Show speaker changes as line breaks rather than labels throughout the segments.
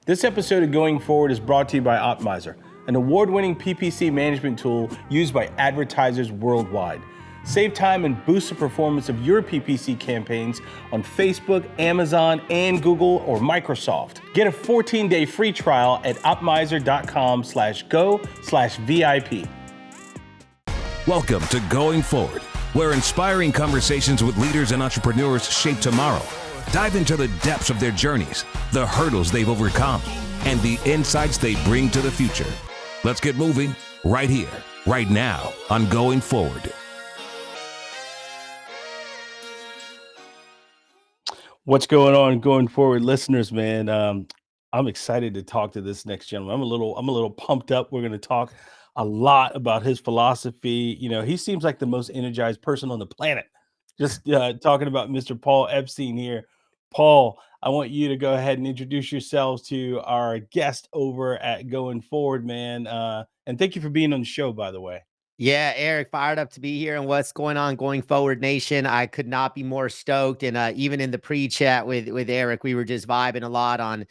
This episode of Going Forward is brought to you by Optmyzr, an award-winning PPC management tool used by advertisers worldwide. Save time and boost the performance of your PPC campaigns on Facebook, Amazon, and Google or Microsoft. Get a 14-day free trial at optmyzr.com/go/VIP.
Welcome to Going Forward, where inspiring conversations with leaders and entrepreneurs shape tomorrow. Dive into the depths of their journeys, the hurdles they've overcome, and the insights they bring to the future. Let's get moving right here, right now on Going Forward.
What's going on, Going Forward listeners, man? I'm excited to talk to this next gentleman. I'm a little pumped up. We're going to talk a lot about his philosophy. You know, he seems like the most energized person on the planet. Just talking about Mr. Paul Epstein here. Paul, I want you to go ahead and introduce yourselves to our guest over at Going Forward, man. And thank you for being on the show, by the way.
Yeah, Eric, fired up to be here. And what's going on, Going Forward Nation? I could not be more stoked. And even in the pre-chat with Eric, we were just vibing a lot on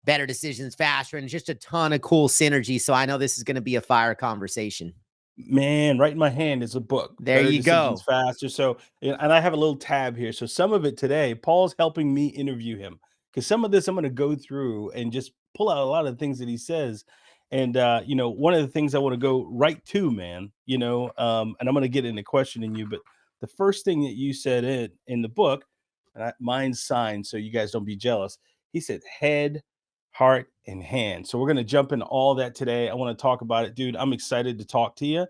better decisions faster and just a ton of cool synergy. So I know this is going to be a fire conversation.
Man, right in my hand is a book.
There you go.
Faster. So, and I have a little tab here. So some of it today, Paul's helping me interview him because some of this I'm going to go through and just pull out a lot of the things that he says. And, you know, one of the things I want to go right to, man, you know, and I'm going to get into questioning you, but the first thing that you said in the book, and mine's signed, so you guys don't be jealous. He said head, heart, and hand. So we're going to jump into all that today. I want to talk about it, dude. I'm excited to talk to you.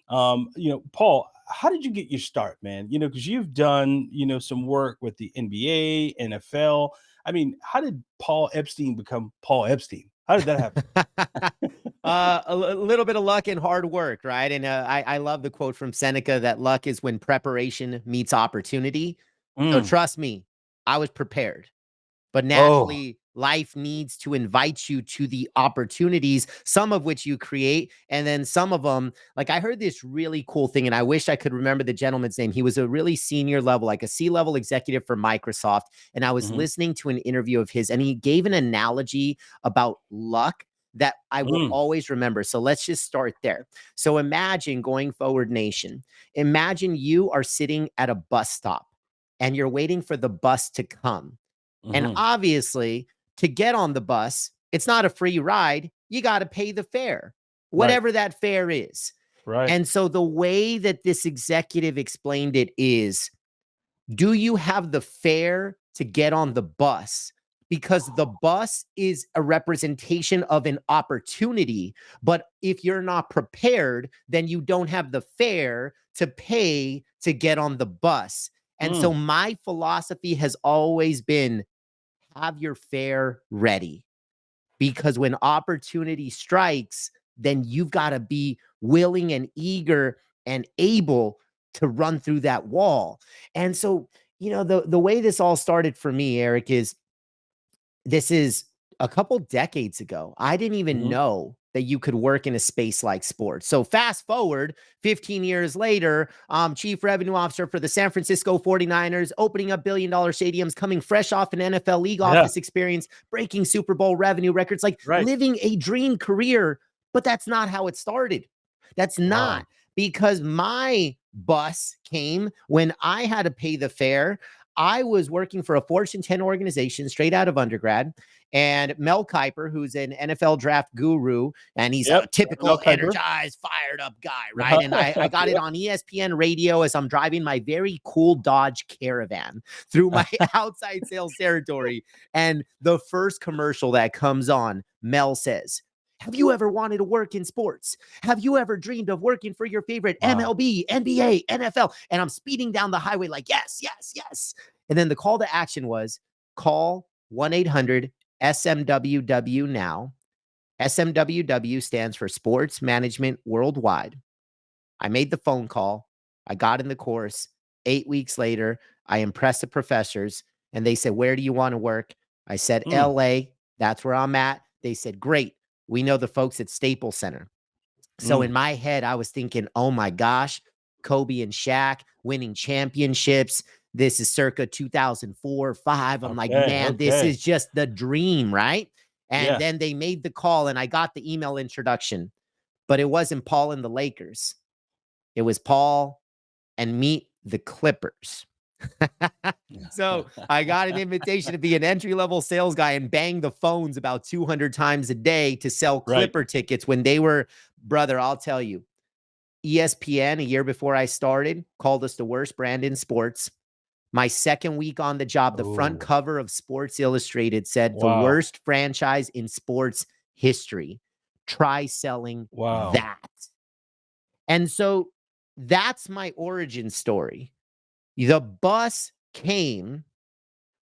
You know, Paul, how did you get your start, man? You know, because you've done, you know, some work with the NBA, NFL. I mean, how did Paul Epstein become Paul Epstein? How did that happen?
A little bit of luck and hard work, right? And I love the quote from Seneca that luck is when preparation meets opportunity. So trust me, I was prepared. But naturally, life needs to invite you to the opportunities, some of which you create. And then some of them, like I heard this really cool thing, and I wish I could remember the gentleman's name. He was a really senior level, like a C-level executive for Microsoft. And I was listening to an interview of his, and he gave an analogy about luck that I will always remember. So let's just start there. So imagine, Going Forward Nation, imagine you are sitting at a bus stop and you're waiting for the bus to come. And obviously, to get on the bus, it's not a free ride. You got to pay the fare, whatever that fare is.
Right.
And so the way that this executive explained it is, do you have the fare to get on the bus? Because the bus is a representation of an opportunity. But if you're not prepared, then you don't have the fare to pay to get on the bus. And so my philosophy has always been, have your fare ready, because when opportunity strikes, then you've got to be willing and eager and able to run through that wall. And so, you know, the way this all started for me, Eric, is this is a couple decades ago. I didn't even know that you could work in a space like sports. So fast forward 15 years later, chief revenue officer for the San Francisco 49ers, opening up billion-dollar stadiums, coming fresh off an NFL league office experience, breaking Super Bowl revenue records, like living a dream career. But that's not how it started. That's not, because my bus came when I had to pay the fare. I was working for a Fortune 10 organization straight out of undergrad, and Mel Kiper, who's an NFL draft guru, and he's a typical energized, fired up guy, right? And I got it on ESPN radio as I'm driving my very cool Dodge Caravan through my outside sales territory. And the first commercial that comes on, Mel says, "Have you ever wanted to work in sports? Have you ever dreamed of working for your favorite MLB, NBA, NFL?" And I'm speeding down the highway like, yes, yes, yes. And then the call to action was, call 1-800-SMWW now. SMWW stands for Sports Management Worldwide. I made the phone call. I got in the course. 8 weeks later, I impressed the professors, and they said, "Where do you want to work?" I said, LA. That's where I'm at. They said, "Great. We know the folks at Staples Center." So in my head, I was thinking, oh my gosh, Kobe and Shaq winning championships. This is circa 2004, 2005. I'm like, man, this is just the dream, right? And then they made the call and I got the email introduction, but it wasn't Paul and the Lakers. It was Paul and meet the Clippers. So I got an invitation to be an entry-level sales guy and bang the phones about 200 times a day to sell Clipper tickets when they were, brother, I'll tell you, ESPN, a year before I started, called us the worst brand in sports. My second week on the job, the front cover of Sports Illustrated said the worst franchise in sports history. Try selling that. And so that's my origin story. The bus came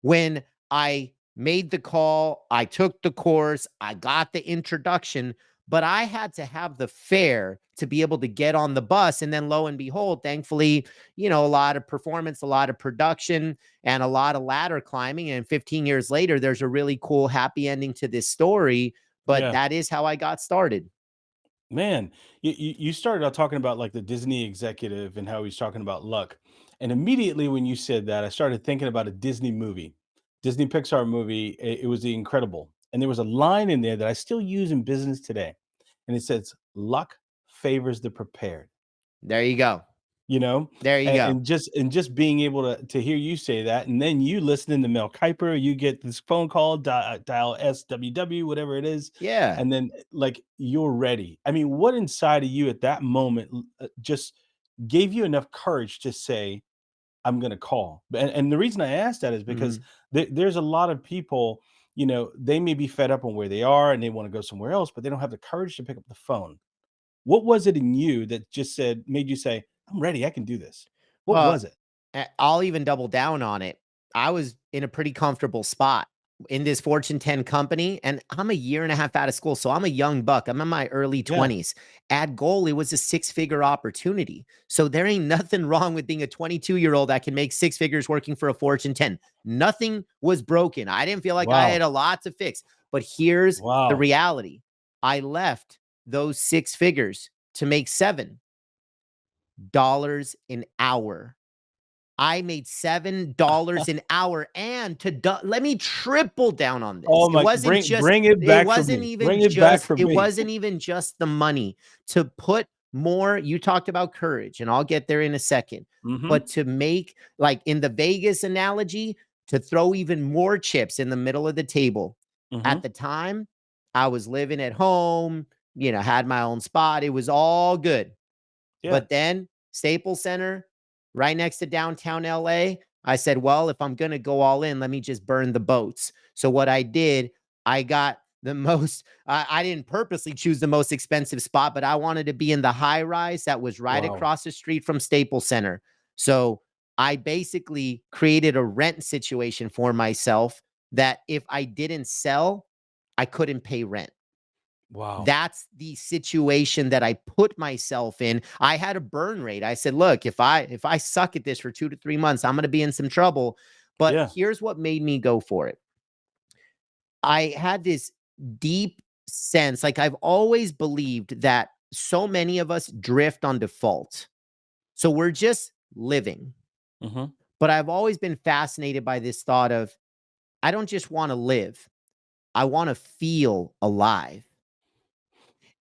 when I made the call, I took the course, I got the introduction, but I had to have the fare to be able to get on the bus. And then lo and behold, thankfully, you know, a lot of performance, a lot of production, and a lot of ladder climbing. And 15 years later, there's a really cool, happy ending to this story. But that is how I got started.
Man, you started out talking about like the Disney executive and how he's talking about luck. And immediately when you said that, I started thinking about a Disney movie, Disney Pixar movie. It was The Incredible. And there was a line in there that I still use in business today. And it says, luck favors the prepared.
There you go.
You know,
there you go.
And just being able to hear you say that, and then you listening to Mel Kiper, you get this phone call, dial SWW, whatever it is, and then like you're ready. I mean, what inside of you at that moment just gave you enough courage to say, "I'm going to call"? And the reason I asked that is because there's a lot of people, you know, they may be fed up on where they are and they want to go somewhere else, but they don't have the courage to pick up the phone. What was it in you that just made you say, I'm ready, I can do this? What was it?
I'll even double down on it. I was in a pretty comfortable spot in this Fortune 10 company, and I'm a year and a half out of school. So I'm a young buck. I'm in my early 20s. At goal, it was a 6-figure opportunity. So there ain't nothing wrong with being a 22-year-old that can make 6 figures working for a Fortune 10. Nothing was broken. I didn't feel like I had a lot to fix. But here's the reality. I left those 6 figures to make $7 an hour. I made $7 an hour, and let me triple down on this.
Oh my! Bring it back. It wasn't
even just the money to put more. You talked about courage, and I'll get there in a second. But to make, like in the Vegas analogy, to throw even more chips in the middle of the table. At the time, I was living at home. You know, had my own spot. It was all good. But then Staples Center, right next to downtown LA, I said, well, if I'm going to go all in, let me just burn the boats. So what I did, I got the most, I didn't purposely choose the most expensive spot, but I wanted to be in the high rise that was right across the street from Staples Center. So I basically created a rent situation for myself that if I didn't sell, I couldn't pay rent.
Wow.
That's the situation that I put myself in. I had a burn rate. I said, look, if I suck at this for 2 to 3 months, I'm going to be in some trouble. But here's what made me go for it. I had this deep sense, like I've always believed that so many of us drift on default. So we're just living. But I've always been fascinated by this thought of, I don't just want to live. I want to feel alive.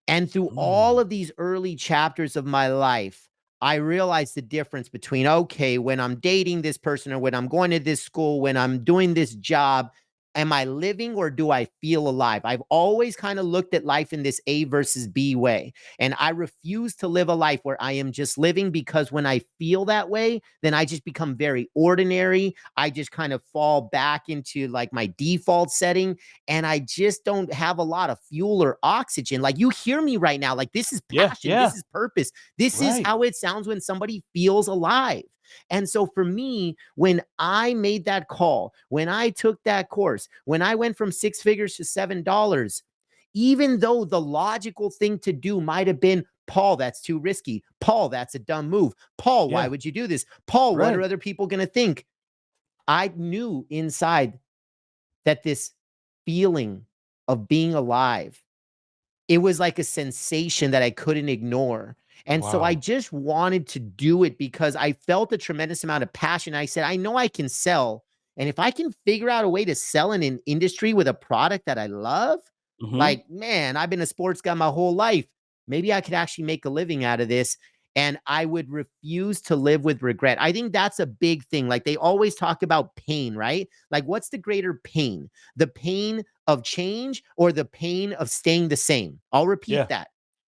And through all of these early chapters of my life, I realized the difference between, okay, when I'm dating this person or when I'm going to this school, when I'm doing this job, am I living or do I feel alive? I've always kind of looked at life in this A versus B way. And I refuse to live a life where I am just living, because when I feel that way, then I just become very ordinary. I just kind of fall back into like my default setting, and I just don't have a lot of fuel or oxygen. Like, you hear me right now, like this is passion, this is purpose. This is how it sounds when somebody feels alive. And so for me, when I made that call, when I took that course, when I went from 6 figures to $7, even though the logical thing to do might have been, Paul, that's too risky. Paul, that's a dumb move. Paul, why would you do this? Paul, what are other people going to think? I knew inside that this feeling of being alive, it was like a sensation that I couldn't ignore. And so I just wanted to do it because I felt a tremendous amount of passion. I said, I know I can sell. And if I can figure out a way to sell in an industry with a product that I love,
Mhm.
Like, man, I've been a sports guy my whole life. Maybe I could actually make a living out of this. And I would refuse to live with regret. I think that's a big thing. Like, they always talk about pain, right? Like, what's the greater pain? The pain of change or the pain of staying the same? I'll repeat
Yeah.
that.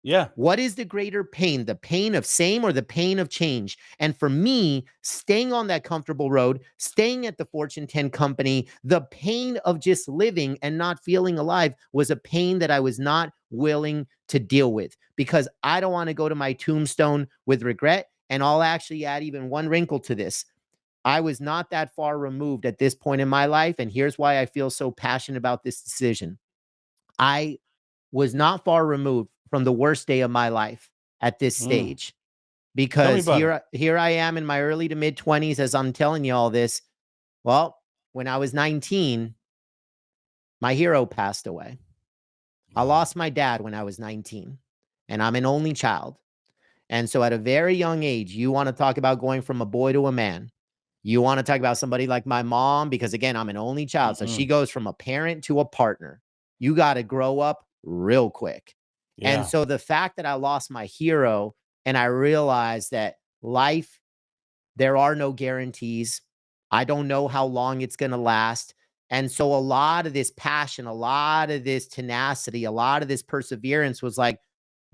Yeah.
What is the greater pain, the pain of same or the pain of change? And for me, staying on that comfortable road, staying at the Fortune 10 company, the pain of just living and not feeling alive was a pain that I was not willing to deal with, because I don't want to go to my tombstone with regret. And I'll actually add even one wrinkle to this. I was not that far removed at this point in my life. And here's why I feel so passionate about this decision. I was not far removed from the worst day of my life at this
Mm.
stage,
Tell me
because
about it.
here I am in my early to mid 20s as I'm telling you all this. Well, when I was 19, my hero passed away. I
Wow.
lost my dad when I was 19, and I'm an only child. And so at a very young age, you want to talk about going from a boy to a man. You want to talk about somebody like my mom, because again, I'm an only child. So she
Mhm.
goes from a parent to a partner. You got to grow up real quick. And
Yeah.
so the fact that I lost my hero and I realized that life, there are no guarantees. I don't know how long it's going to last. And so a lot of this passion, a lot of this tenacity, a lot of this perseverance was like,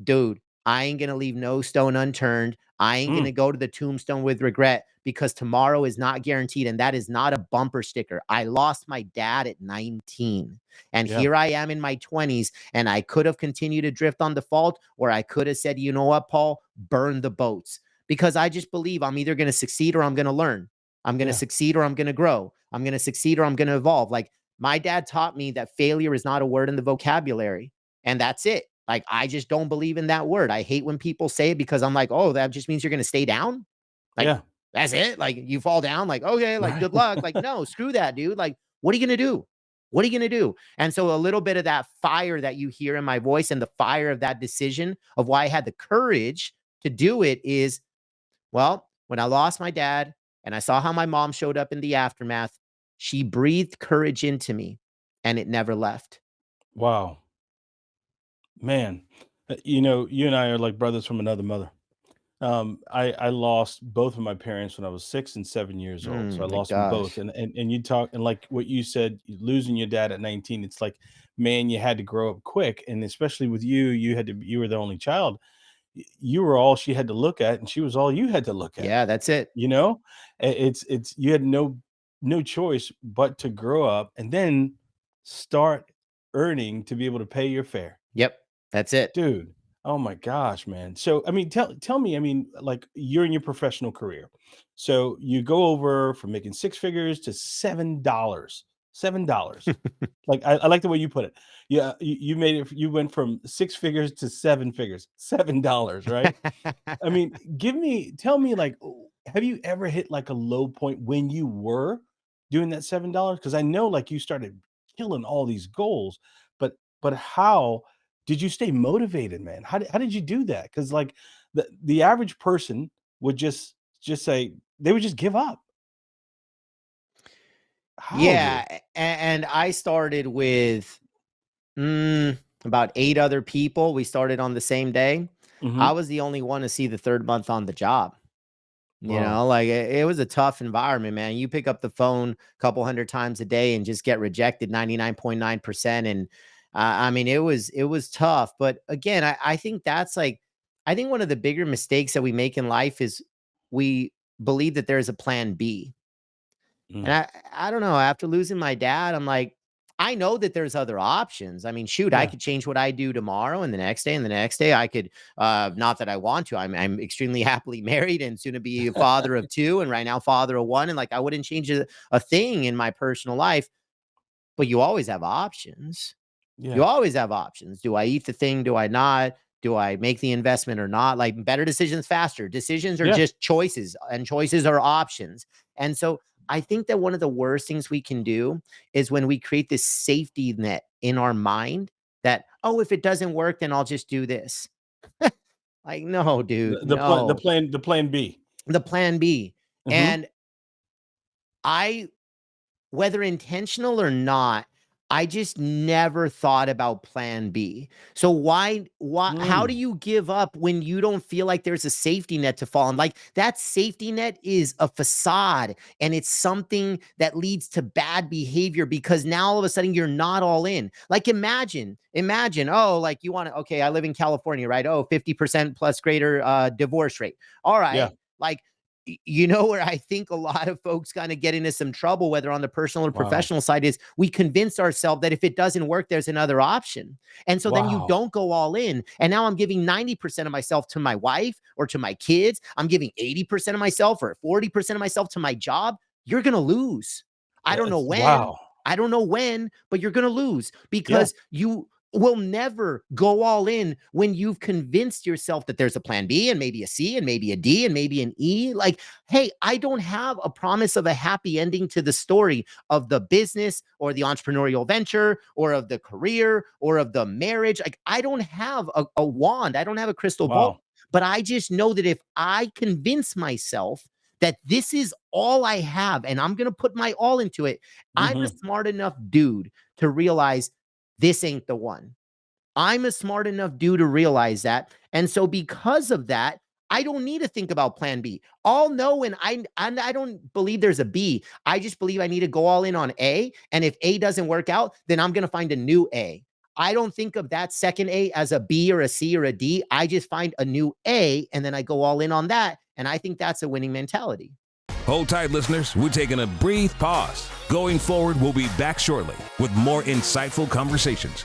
dude, I ain't gonna leave no stone unturned. I ain't
Mm.
gonna go to the tombstone with regret, because tomorrow is not guaranteed. And that is not a bumper sticker. I lost my dad at 19. And
Yeah.
here I am in my 20s. And I could have continued to drift on default, or I could have said, you know what, Paul, burn the boats. Because I just believe I'm either gonna succeed or I'm gonna learn. I'm gonna
Yeah.
succeed or I'm gonna grow. I'm gonna succeed or I'm gonna evolve. Like, my dad taught me that failure is not a word in the vocabulary. And that's it. Like, I just don't believe in that word. I hate when people say it, because I'm like, oh, that just means you're going to stay down. Like,
Yeah.
that's it. Like, you fall down, like, okay, like,
Right.
good luck. Like, no, screw that, dude. Like, what are you going to do? What are you going to do? And so a little bit of that fire that you hear in my voice and the fire of that decision of why I had the courage to do it is, well, when I lost my dad and I saw how my mom showed up in the aftermath, she breathed courage into me and it never left.
Wow. Man. You know, you and I are like brothers from another mother. I lost both of my parents when I was 6 and 7 years old, so I
My
lost them both,
gosh.
and you talk and like what you said, losing your dad at 19, it's like, man, you had to grow up quick, and especially with you, you were the only child. You were all she had to look at, and she was all you had to look at,
Yeah, that's it.
you know? It's you had no choice but to grow up and then start earning to be able to pay your fare.
Yep, that's it.
Dude, oh my gosh, man. So, I mean, tell me, I mean, like you're in your professional career. So you go over from making six figures to $7. $7. Like I like the way you put it. Yeah, you made it, you went from six figures to seven figures, $7, right? I mean, tell me like, have you ever hit like a low point when you were doing that $7? Because I know like you started killing all these goals, but how did you stay motivated, man? How did you do that? Because like the average person would just say they would just give up. How,
Yeah,
dude?
and I started with, about 8 other people. We started on the same day. I
Mhm.
was the only one to see the 3rd month on the job. You
Wow.
know, like, it was a tough environment, man. You pick up the phone a couple hundred times a day and just get rejected 99.9%. And I mean, it was tough. But again, I think that's like, I think one of the bigger mistakes that we make in life is we believe that there's a plan B. And
Mm.
I don't know, after losing my dad, I'm like, I know that there's other options. I mean, shoot, I
Yeah.
could change what I do tomorrow and the next day and the next day. I could, not that I want to. I'm extremely happily married and soon to be a father of 2, and right now father of 1. And like, I wouldn't change a thing in my personal life, but you always have options. You
Yeah.
always have options. Do I eat the thing? Do I not? Do I make the investment or not? Like, better decisions faster. Decisions are
Yeah.
just choices, and choices are options. And so I think that one of the worst things we can do is when we create this safety net in our mind that, oh, if it doesn't work, then I'll just do this. Like, no, dude, no.
The plan B.
The plan B.
Mhm.
And I, whether intentional or not, I just never thought about plan B. So why, how do
Mm,
you give up when you don't feel like there's a safety net to fall on? Like that safety net is a facade and it's something that leads to bad behavior because now all of a sudden you're not all in. Like imagine, oh, like you want to, okay, I live in California, right? Oh, 50% plus greater divorce rate. All
yeah.
right. Like, you know where I think a lot of folks kind of get into some trouble, whether on the personal or
Wow.
professional side, is we convince ourselves that if it doesn't work, there's another option. And so then you
Wow.
don't go all in. And now I'm giving 90% of myself to my wife or to my kids. I'm giving 80% of myself or 40% of myself to my job. You're going to lose. I don't know when.
Wow.
I don't know when, but you're going to lose
Yeah.
because you will never go all in when you've convinced yourself that there's a plan B and maybe a C and maybe a D and maybe an E. Like, hey, I don't have a promise of a happy ending to the story of the business or the entrepreneurial venture or of the career or of the marriage. Like, I don't have a wand. I don't have a crystal ball.
Wow.
But I just know that if I convince myself that this is all I have and I'm going to put my all into it, I'm a
Hmm.
smart enough dude to realize this ain't the one. I'm a smart enough dude to realize that. And so because of that, I don't need to think about plan B. I'll know, and I don't believe there's a B. I just believe I need to go all in on A. And if A doesn't work out, then I'm going to find a new A. I don't think of that second A as a B or a C or a D. I just find a new A and then I go all in on that. And I think that's a winning mentality.
Hold tight, listeners. We're taking a brief pause. Going forward, we'll be back shortly with more insightful conversations.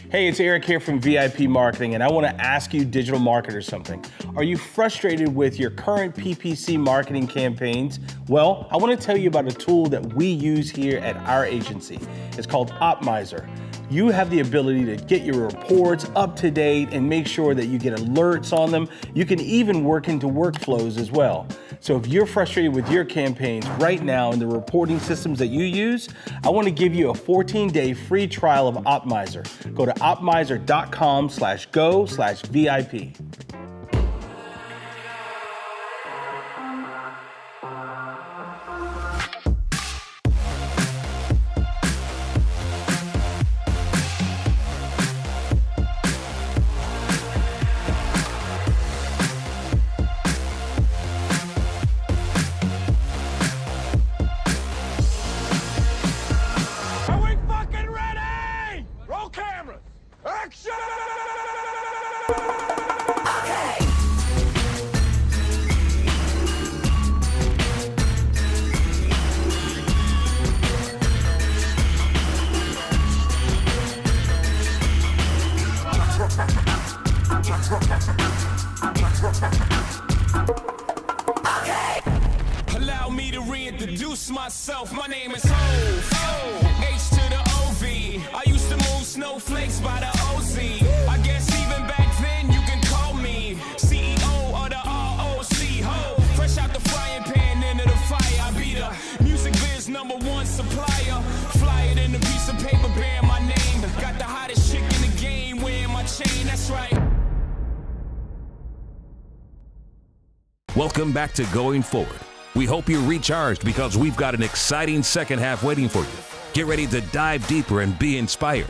Hey, it's Eric here from VIP Marketing, and I want to ask you, digital marketers, something. Are you frustrated with your current PPC marketing campaigns? Well, I want to tell you about a tool that we use here at our agency. It's called Optmyzr. You have the ability to get your reports up to date and make sure that you get alerts on them. You can even work into workflows as well. So if you're frustrated with your campaigns right now in the reporting systems that you use, I want to give you a 14-day free trial of Optmyzr. Go to optmyzr.com/go/VIP.
Are we fucking ready? Roll cameras. Action!
Allow me to reintroduce myself. My name is Hov. H to the O-V. I used to move snowflakes by the OZ. I guess even back then you can call me CEO of the ROC. Ho, fresh out the frying pan into the fire. I be the music biz #1 supplier. Fly it in a piece of paper bearing my name. Got the hottest chick in the game wearing my chain. That's right.
Welcome back to Going Forward. We hope you're recharged because we've got an exciting second half waiting for you. Get ready to dive deeper and be inspired.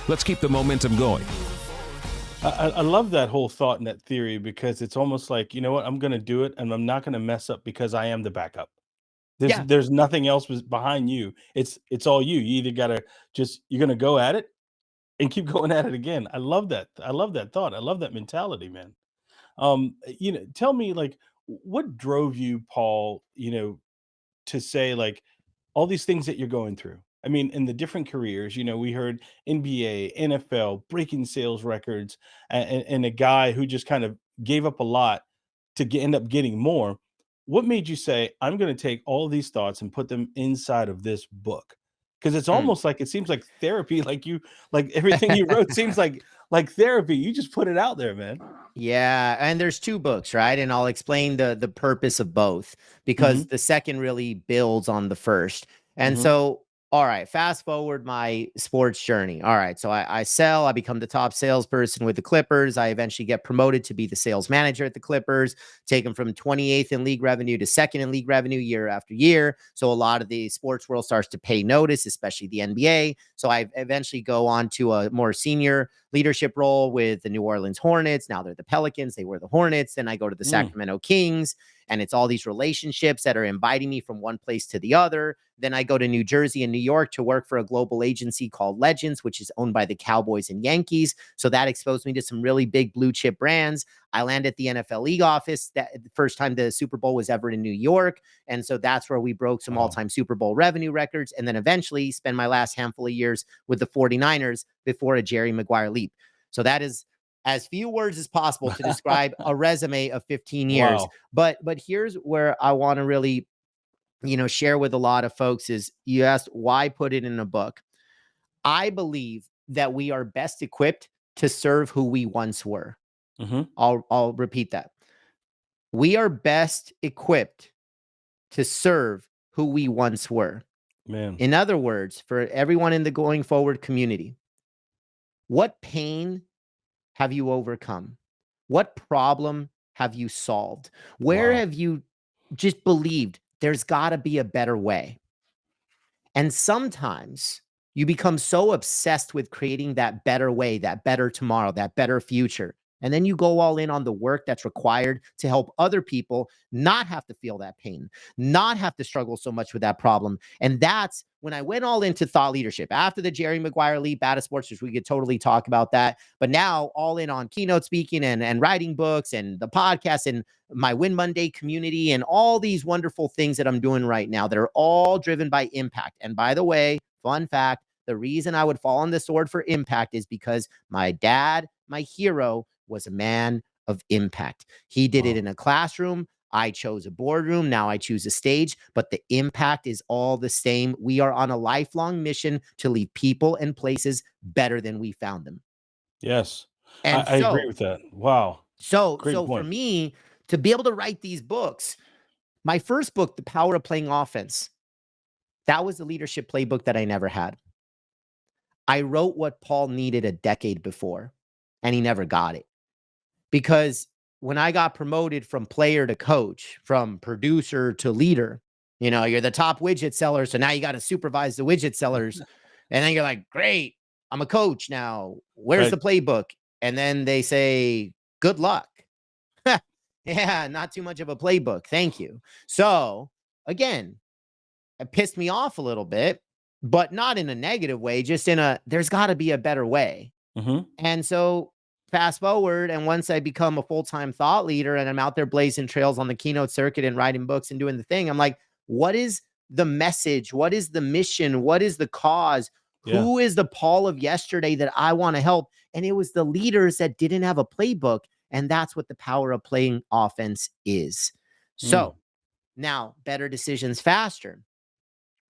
Let's keep the momentum going.
I love that whole thought and that theory because it's almost like, you know what, I'm going to do it and I'm not going to mess up because I am the backup.
Yeah.
There's nothing else behind you. It's all you. You either got to you're going to go at it and keep going at it again. I love that. I love that thought. I love that mentality, man. Tell me, like, what drove you, Paul, to say, like, all these things that you're going through? I mean, in the different careers, we heard NBA, NFL, breaking sales records, and a guy who just kind of gave up a lot to end up getting more. What made you say, I'm going to take all these thoughts and put them inside of this book? Because it's
Mm.
almost like, it seems like therapy, like everything you wrote seems like therapy. You just put it out there, man.
Yeah, and there's two books, right? And I'll explain the purpose of both because
Hmm.
the second really builds on the first. And
Hmm.
so All right, fast forward my sports journey. All right, so I sell, I become the top salesperson with the Clippers. I eventually get promoted to be the sales manager at the Clippers, take them from 28th in league revenue to second in league revenue year after year. So a lot of the sports world starts to pay notice, especially the NBA. So I eventually go on to a more senior leadership role with the New Orleans Hornets. Now they're the Pelicans. They were the Hornets. Then I go to the Sacramento Kings. And it's all these relationships that are inviting me from one place to the other. Then I go to New Jersey and New York to work for a global agency called Legends, which is owned by the Cowboys and Yankees. So that exposed me to some really big blue chip brands. I land at the NFL league office. That the first time the Super Bowl was ever in New York. And so that's where we broke some all-time Super Bowl revenue records. And then eventually spend my last handful of years with the 49ers before a Jerry Maguire leap. So that is as few words as possible to describe a resume of 15 years.
Wow.
But here's where I want to really, share with a lot of folks is you asked why put it in a book. I believe that we are best equipped to serve who we once were. I'll repeat that. We are best equipped to serve who we once were.
Man.
In other words, for everyone in the Going Forward community, what pain have you overcome? What problem have you solved? Where have you just believed there's got to be a better way? And sometimes you become so obsessed with creating that better way, that better tomorrow, that better future. And then you go all in on the work that's required to help other people not have to feel that pain, not have to struggle so much with that problem. And that's when I went all into thought leadership after the Jerry Maguire leap out of sports, which we could totally talk about that. But now all in on keynote speaking and writing books and the podcast and my Win Monday community and all these wonderful things that I'm doing right now that are all driven by impact. And by the way, fun fact, the reason I would fall on the sword for impact is because my dad, my hero, was a man of impact. He did it in a classroom. I chose a boardroom. Now I choose a stage, but the impact is all the same. We are on a lifelong mission to leave people and places better than we found them.
Yes.
And
I agree with that. Wow.
So
Great
for
point.
me to be able to write these books, my first book, The Power of Playing Offense, that was the leadership playbook that I never had. I wrote what Paul needed a decade before, and he never got it. Because when I got promoted from player to coach, from producer to leader, you're the top widget seller. So now you got to supervise the widget sellers. And then you're like, great, I'm a coach now. Where's the playbook? And then they say, good luck. Yeah, not too much of a playbook. Thank you. So again, it pissed me off a little bit, but not in a negative way, just in there's got to be a better way. And so fast forward, and once I become a full-time thought leader and I'm out there blazing trails on the keynote circuit and writing books and doing the thing, I'm like, what is the message? What is the mission? What is the cause? Yeah. Who is the Paul of yesterday that I want to help? And it was the leaders that didn't have a playbook. And that's what the power of playing offense is. So now better decisions faster.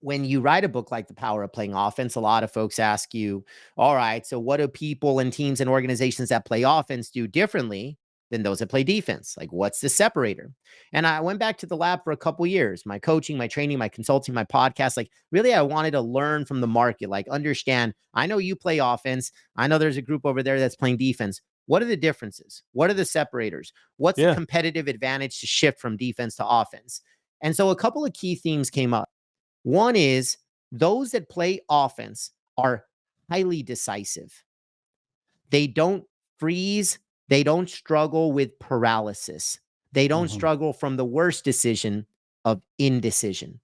When you write a book like The Power of Playing Offense, a lot of folks ask you, all right, so what do people and teams and organizations that play offense do differently than those that play defense? Like, what's the separator? And I went back to the lab for a couple years, my coaching, my training, my consulting, my podcast. Like, really, I wanted to learn from the market, like understand, I know you play offense. I know there's a group over there that's playing defense. What are the differences? What are the separators? What's the competitive advantage to shift from defense to offense? And so a couple of key themes came up. One is those that play offense are highly decisive. They don't freeze. They don't struggle with paralysis. They don't struggle from the worst decision of indecision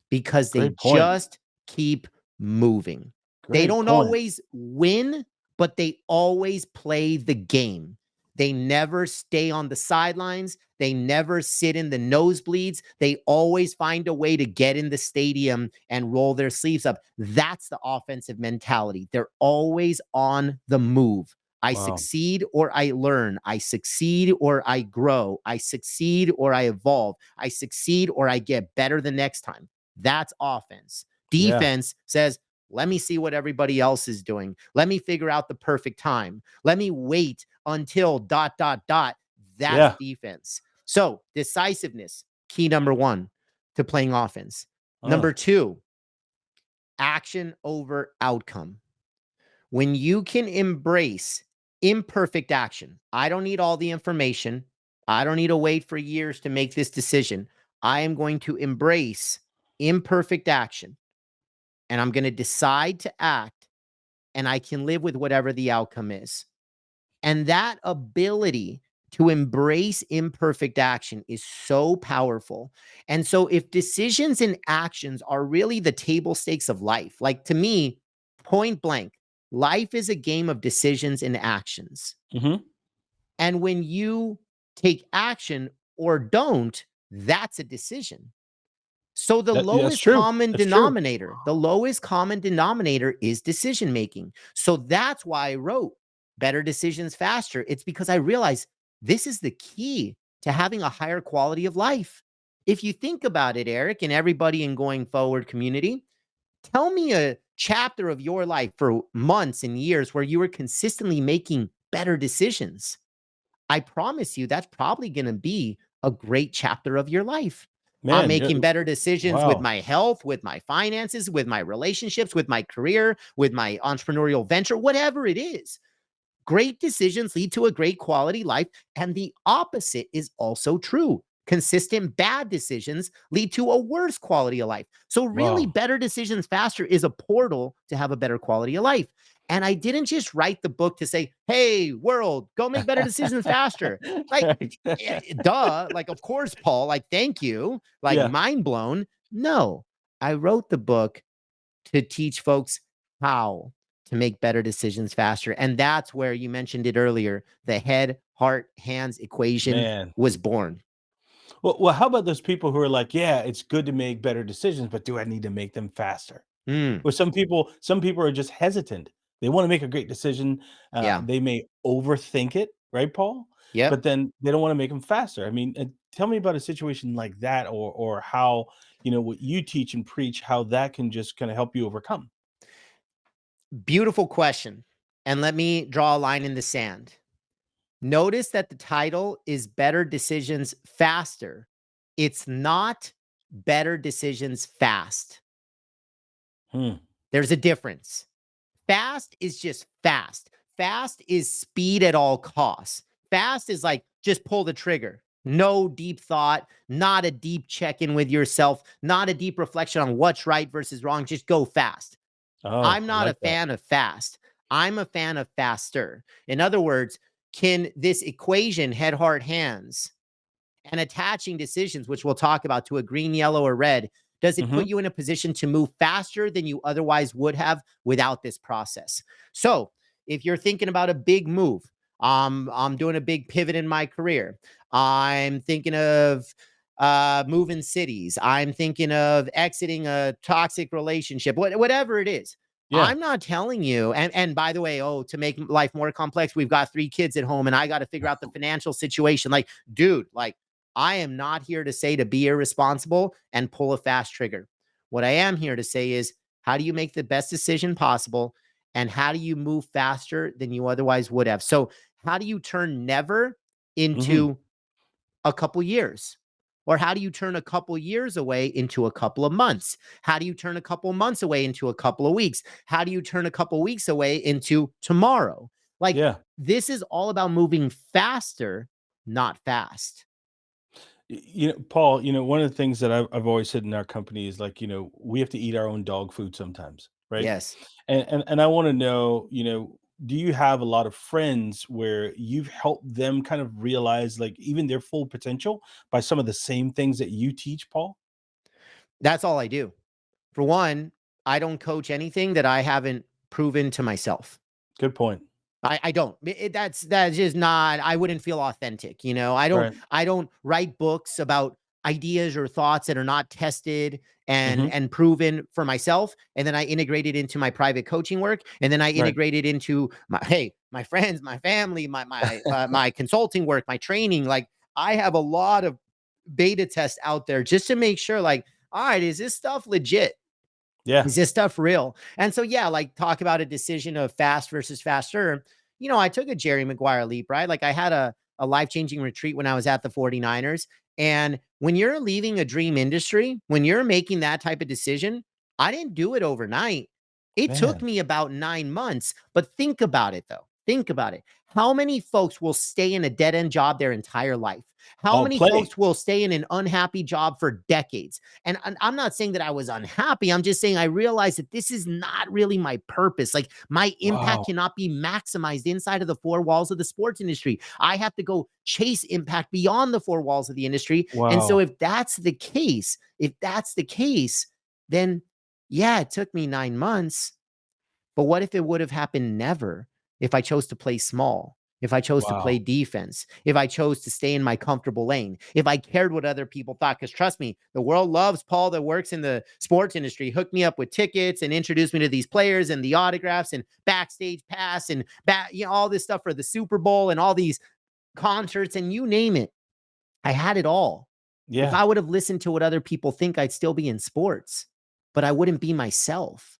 because they just keep moving. They don't always win, but they always play the game. They never stay on the sidelines. They never sit in the nosebleeds. They always find a way to get in the stadium and roll their sleeves up. That's the offensive mentality. They're always on the move. I succeed or I learn. I succeed or I grow. I succeed or I evolve. I succeed or I get better the next time. That's offense. Defense says, let me see what everybody else is doing. Let me figure out the perfect time. Let me wait until ... That's defense. So decisiveness, key number one to playing offense. Number two, action over outcome. When you can embrace imperfect action, I don't need all the information. I don't need to wait for years to make this decision. I am going to embrace imperfect action, and I'm going to decide to act, and I can live with whatever the outcome is. And that ability to embrace imperfect action is so powerful. And so if decisions and actions are really the table stakes of life, like to me, point blank, life is a game of decisions and actions.
Mhm.
And when you take action or don't, that's a decision. So the
That's
lowest
true.
common
That's true.
denominator, the lowest common denominator is decision making. So that's why I wrote Better Decisions Faster. It's because I realized this is the key to having a higher quality of life. If you think about it, Eric, and everybody in Going Forward community, tell me a chapter of your life for months and years where you were consistently making better decisions. I promise you that's probably going to be a great chapter of your life. I'm
Man,
making better decisions with
wow.
my health, with my finances, with my relationships, with my career, with my entrepreneurial venture, whatever it is. Great decisions lead to a great quality life. And the opposite is also true. Consistent bad decisions lead to a worse quality of life. So, really,
Wow.
Better Decisions Faster is a portal to have a better quality of life. And I didn't just write the book to say, hey, world, go make better decisions faster. Like,
Right.
duh, like, of course, Paul, like, thank you, like,
Yeah.
mind blown. No, I wrote the book to teach folks how to make better decisions faster. And that's where you mentioned it earlier. The head, heart, hands equation
Man.
was born.
Well, how about those people who are like, yeah, it's good to make better decisions, but do I need to make them faster?
Mm,
Or some people are just hesitant. They want to make a great decision.
yeah.
They may overthink it, right, Paul?
Yep.
But then they don't want to make them faster. I mean, tell me about a situation like that, or how what you teach and preach, how that can just kind of help you overcome.
Beautiful question. And let me draw a line in the sand. Notice that the title is Better Decisions Faster. It's not Better Decisions Fast.
Hmm.
There's a difference. Fast is just fast. Fast is speed at all costs. Fast is like just pull the trigger. No deep thought, not a deep check in with yourself, not a deep reflection on what's right versus wrong. Just go fast.
Oh,
I'm
I
not a
like that.
fan of fast. I'm a fan of faster. In other words, can this equation, head, heart, hands, and attaching decisions, which we'll talk about, to a green, yellow, or red, does it put
Hmm.
you in a position to move faster than you otherwise would have without this process? So if you're thinking about a big move, I'm doing a big pivot in my career. I'm thinking of moving cities. I'm thinking of exiting a toxic relationship, whatever it is.
Yeah.
I'm not telling you. And by the way, to make life more complex, we've got 3 kids at home and I got to figure out the financial situation. Like, dude, like, I am not here to say to be irresponsible and pull a fast trigger. What I am here to say is, how do you make the best decision possible? And how do you move faster than you otherwise would have? So, how do you turn never
Hmm.
into a couple years? Or how do you turn a couple years away into a couple of months? How do you turn a couple months away into a couple of weeks? How do you turn a couple weeks away into tomorrow? Like,
Yeah.
this is all about moving faster, not fast.
Paul, one of the things that I've always said in our company is, like, we have to eat our own dog food sometimes, right?
Yes.
And I want to know, do you have a lot of friends where you've helped them kind of realize, like, even their full potential by some of the same things that you teach, Paul?
That's all I do. For one, I don't coach anything that I haven't proven to myself.
Good point.
I don't. That's just not. I wouldn't feel authentic. I don't.
Right.
I don't write books about ideas or thoughts that are not tested and
Hmm.
and proven for myself, and then I integrate it into my private coaching work, and then I
Right.
integrate it into my friends, my family, my consulting work, my training. Like, I have a lot of beta tests out there just to make sure. Like, all right, is this stuff legit?
Yeah.
Is this stuff real? And so, yeah, like, talk about a decision of fast versus faster. I took a Jerry Maguire leap, right? Like, I had a life-changing retreat when I was at the 49ers. And when you're leaving a dream industry, when you're making that type of decision, I didn't do it overnight. It took
Man.
me about 9 months. But think about it, though. Think about it. How many folks will stay in a dead-end job their entire life? How many
plenty.
folks will stay in an unhappy job for decades? And I'm not saying that I was unhappy. I'm just saying I realized that this is not really my purpose. Like, my impact
Wow.
cannot be maximized inside of the four walls of the sports industry. I have to go chase impact beyond the four walls of the industry. And so
Wow.
if that's the case, then yeah, it took me 9 months. But what if it would have happened never? If I chose to play small, if I chose to
Wow.
play defense, if I chose to stay in my comfortable lane, if I cared what other people thought, because trust me, the world loves Paul that works in the sports industry. Hook me up with tickets and introduce me to these players and the autographs and backstage pass and all this stuff for the Super Bowl and all these concerts and you name it. I had it all. If
Yeah.
I would have listened to what other people think, I'd still be in sports, but I wouldn't be myself.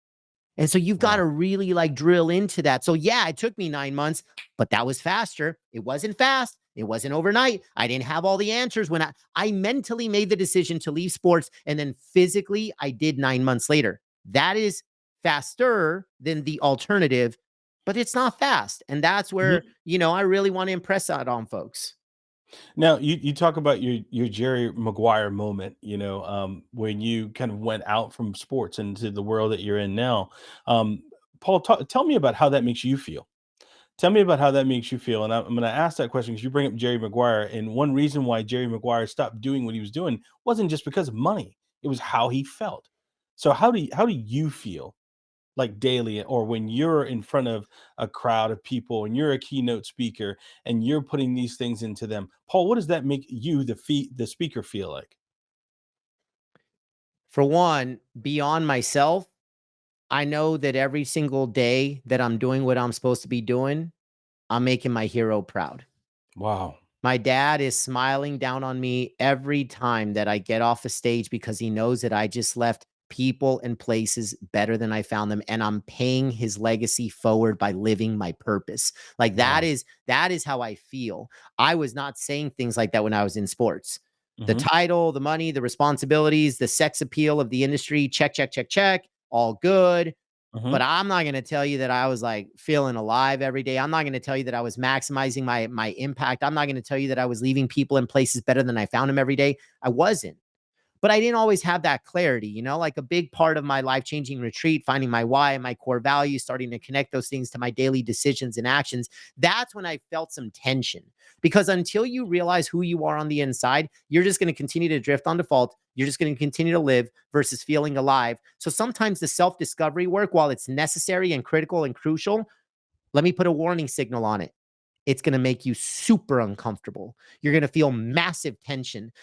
And so you've got to really like drill into that. So yeah, it took me 9 months, but that was faster. It wasn't fast. It wasn't overnight. I didn't have all the answers when I mentally made the decision to leave sports, and then physically I did 9 months later. That is faster than the alternative, but it's not fast. And that's where, I really want to impress that on folks.
Now you talk about your Jerry Maguire moment, when you kind of went out from sports into the world that you're in now. Paul, tell me about how that makes you feel. Tell me about how that makes you feel. And I'm going to ask that question because you bring up Jerry Maguire, and one reason why Jerry Maguire stopped doing what he was doing wasn't just because of money; it was how he felt. So how do you feel? Like daily, or when you're in front of a crowd of people and you're a keynote speaker and you're putting these things into them, Paul, what does that make you, the speaker, feel like?
For one, beyond myself, I know that every single day that I'm doing what I'm supposed to be doing, I'm making my hero proud.
Wow.
My dad is smiling down on me every time that I get off the stage because he knows that I just left people and places better than I found them, and I'm paying his legacy forward by living my purpose. Like that is how I feel. I was not saying things like that when I was in sports. The title, the money, the responsibilities, the sex appeal of the industry, check, all good. But I'm not going to tell you that I was like feeling alive every day. I'm not going to tell you that I was maximizing my impact. I'm not going to tell you that I was leaving people in places better than I found them every day. I wasn't. But I didn't always have that clarity, like a big part of my life-changing retreat, finding my why and my core values, starting to connect those things to my daily decisions and actions. That's when I felt some tension, because until you realize who you are on the inside, you're just going to continue to drift on default. You're just going to continue to live versus feeling alive. So sometimes the self-discovery work, while it's necessary and critical and crucial, let me put a warning signal on it. It's going to make you super uncomfortable. You're going to feel massive tension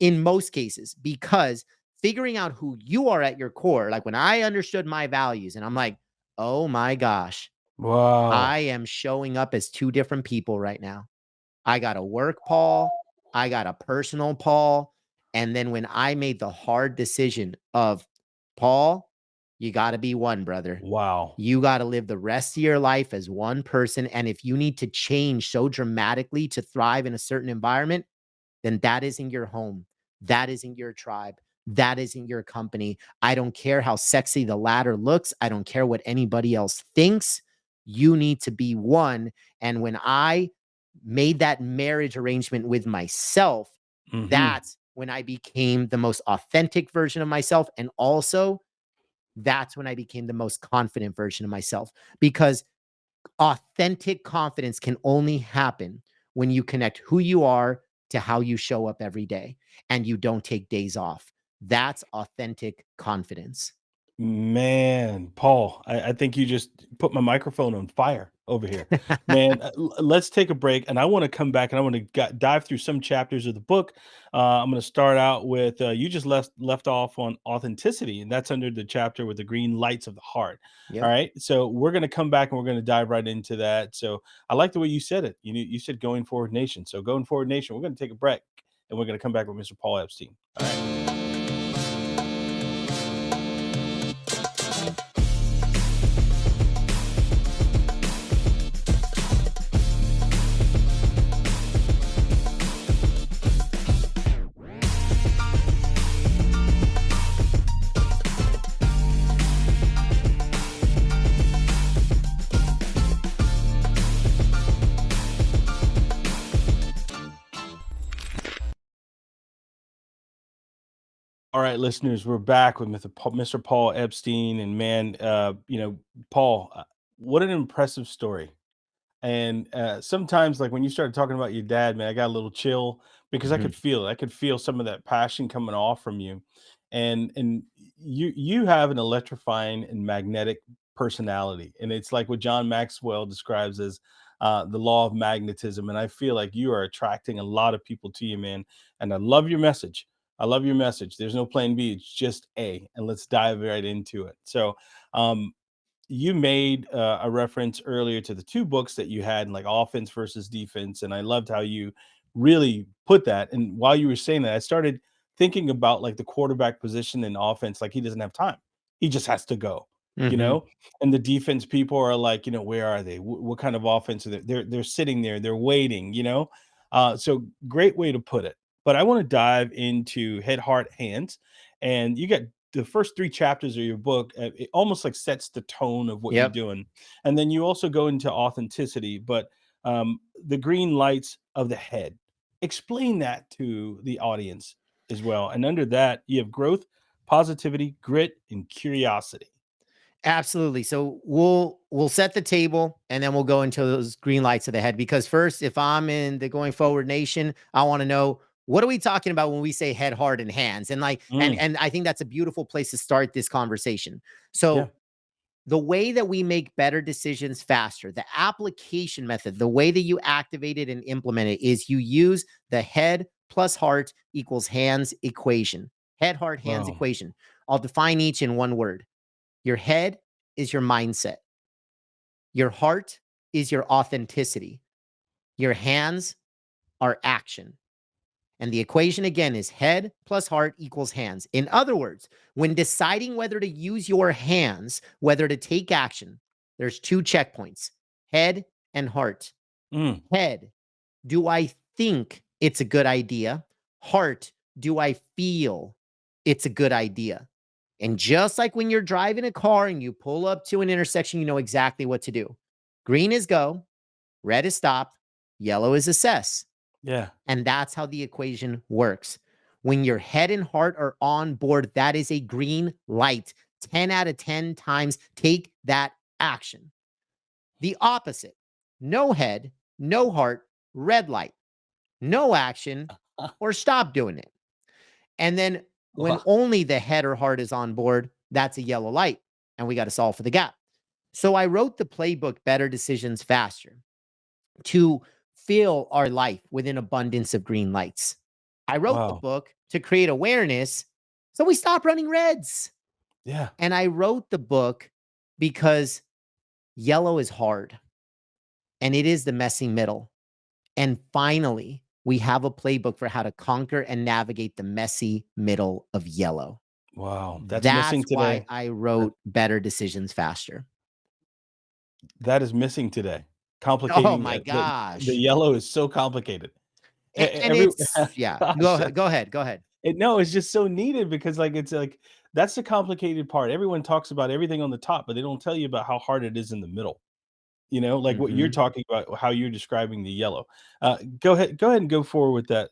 in most cases, because figuring out who you are at your core, like when I understood my values and I'm like, oh my gosh,
Wow.
I am showing up as two different people right now. I got a work Paul, I got a personal Paul. And then when I made the hard decision of, Paul, you got to be one, brother.
Wow.
You got to live the rest of your life as one person. And if you need to change so dramatically to thrive in a certain environment, then that isn't your home. That isn't your tribe. That isn't your company. I don't care how sexy the ladder looks. I don't care what anybody else thinks. You need to be one. And when I made that marriage arrangement with myself, that's when I became the most authentic version of myself. And also, that's when I became the most confident version of myself, because authentic confidence can only happen when you connect who you are to how you show up every day and you don't take days off. That's authentic confidence.
Man, Paul, I think you just put my microphone on fire over here. Man, let's take a break, and I want to come back and I want to dive through some chapters of the book. I'm going to start out with you just left off on authenticity, and that's under the chapter with the green lights of the heart.
Yep.
All right, so we're going to come back and we're going to dive right into that. So I like the way you said it. You said going forward nation. So going forward nation, we're going to take a break, and we're going to come back with Mr. Paul Epstein. All right. All right, listeners, we're back with Mr. Paul Epstein, and man, Paul, what an impressive story. And sometimes, like when you started talking about your dad, man, I got a little chill because I
Mhm.
could feel it. I could feel some of that passion coming off from you, and you have an electrifying and magnetic personality, and it's like what John Maxwell describes as the law of magnetism. And I feel like you are attracting a lot of people to you, man. And I love your message. I love your message. There's no plan B. It's just A, and let's dive right into it. So, um, you made a reference earlier to the two books that you had, like offense versus defense, and I loved how you really put that. And while you were saying that, I started thinking about like the quarterback position in offense. Like he doesn't have time; he just has to go, you
Mhm.
know. And the defense people are like, where are they? What kind of offense are they? They're sitting there, they're waiting, you know. So great way to put it. But I want to dive into head, heart, hands, and you got the first three chapters of your book. It almost like sets the tone of what you're
Yep.
doing, and then you also go into authenticity. But the green lights of the head, explain that to the audience as well. And under that, you have growth, positivity, grit, and curiosity.
Absolutely. So we'll set the table and then we'll go into those green lights of the head. Because first, if I'm in the going forward nation, I want to know what are we talking about when we say head, heart, and hands? And like, and
Mm,
and I think that's a beautiful place to start this conversation.
yeah.
So the way that we make better decisions faster, the application method, the way that you activate it and implement it is you use the head plus heart equals hands equation. Head, heart, hands
Wow.
equation. I'll define each in one word. Your head is your mindset. Your heart is your authenticity. Your hands are action. And the equation again is head plus heart equals hands. In other words, when deciding whether to use your hands, whether to take action, there's two checkpoints, head and heart.
Mm,
Head, do I think it's a good idea? Heart, do I feel it's a good idea? And just like when you're driving a car and you pull up to an intersection, you know exactly what to do. Green is go, red is stop, yellow is assess.
yeah.
And that's how the equation works. When your head and heart are on board, that is a green light. 10 out of 10 times, take that action. The opposite, no head, no heart, red light, no action, or stop doing it. And then when
Wow.
only the head or heart is on board, that's a yellow light, and we got to solve for the gap. So I wrote the playbook Better Decisions Faster to fill our life with an abundance of green lights. I wrote the
Wow.
book to create awareness so we stop running reds.
Yeah.
And I wrote the book because yellow is hard and it is the messy middle. And finally, we have a playbook for how to conquer and navigate the messy middle of yellow.
Wow. That's missing
That's why
today.
I
That
wrote Better Decisions Faster.
that is missing today.
Oh
Complicating
my
the
gosh.
yellow is so complicated.
And
Every
it's yeah.
gosh,
Go ahead. Go ahead.
no, it's just so needed because like it's like that's the complicated part. Everyone talks about everything on the top, but they don't tell you about how hard it is in the middle. Like what you're
Mhm.
talking about, how you're describing the yellow. Go ahead and go forward with that.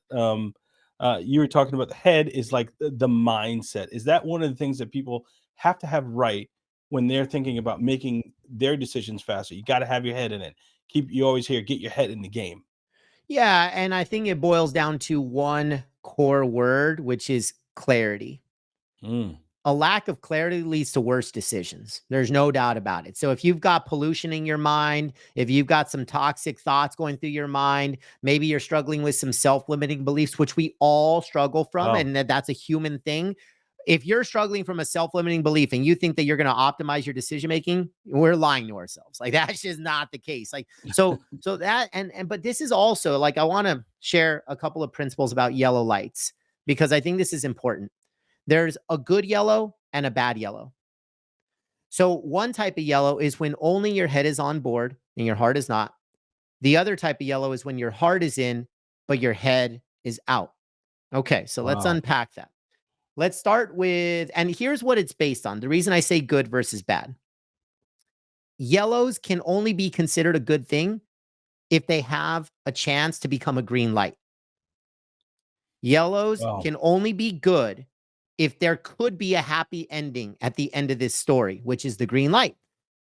You were talking about the head is like the mindset. Is that one of the things that people have to have right when they're thinking about making their decisions faster? You got to have your head in it. You always hear, get your head in the game.
Yeah, and I think it boils down to one core word, which is clarity.
Mm.
A lack of clarity leads to worse decisions. There's no doubt about it. So if you've got pollution in your mind, if you've got some toxic thoughts going through your mind, maybe you're struggling with some self-limiting beliefs, which we all struggle from,
Wow.
and that's a human thing. If you're struggling from a self-limiting belief and you think that you're going to optimize your decision making, we're lying to ourselves. Like that's just not the case. Like so that and but this is also like I want to share a couple of principles about yellow lights because I think this is important. There's a good yellow and a bad yellow. So one type of yellow is when only your head is on board and your heart is not. The other type of yellow is when your heart is in, but your head is out. Okay, so let's
Wow.
unpack that. Let's start with, and here's what it's based on. The reason I say good versus bad. Yellows can only be considered a good thing if they have a chance to become a green light. Yellows
Wow.
can only be good if there could be a happy ending at the end of this story, which is the green light.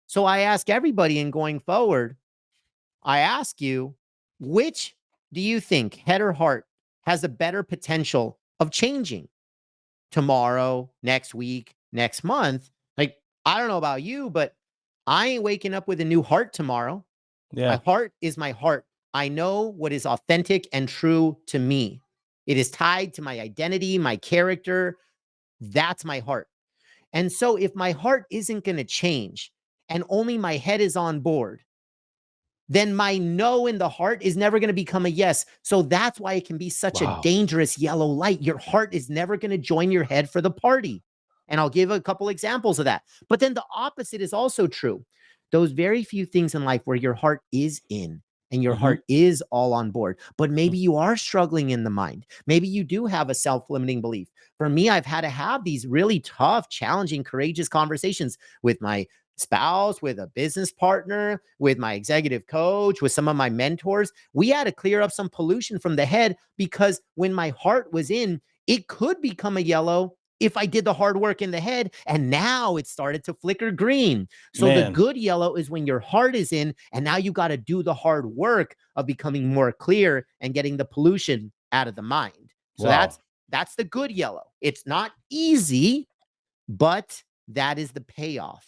So I ask everybody in going forward, I ask you, which do you think, head or heart, has a better potential of changing tomorrow, next week, next month? Like, I don't know about you, but I ain't waking up with a new heart tomorrow.
Yeah.
My heart is my heart. I know what is authentic and true to me. It is tied to my identity, my character. That's my heart. And so if my heart isn't going to change and only my head is on board, then my no in the heart is never going to become a yes. So that's why it can be such a
Wow.
dangerous yellow light. Your heart is never going to join your head for the party. And I'll give a couple examples of that. But then the opposite is also true. Those very few things in life where your heart is in and your heart is all on board, but maybe you are struggling in the mind. Maybe you do have a self-limiting belief. For me, I've had to have these really tough, challenging, courageous conversations with my spouse, with a business partner, with my executive coach, with some of my mentors. We had to clear up some pollution from the head, because when my heart was in, it could become a yellow if I did the hard work in the head, and now it started to flicker green. So the good yellow is when your heart is in, and now you got to do the hard work of becoming more clear and getting the pollution out of the mind. So that's the good yellow. It's not easy, but that is the payoff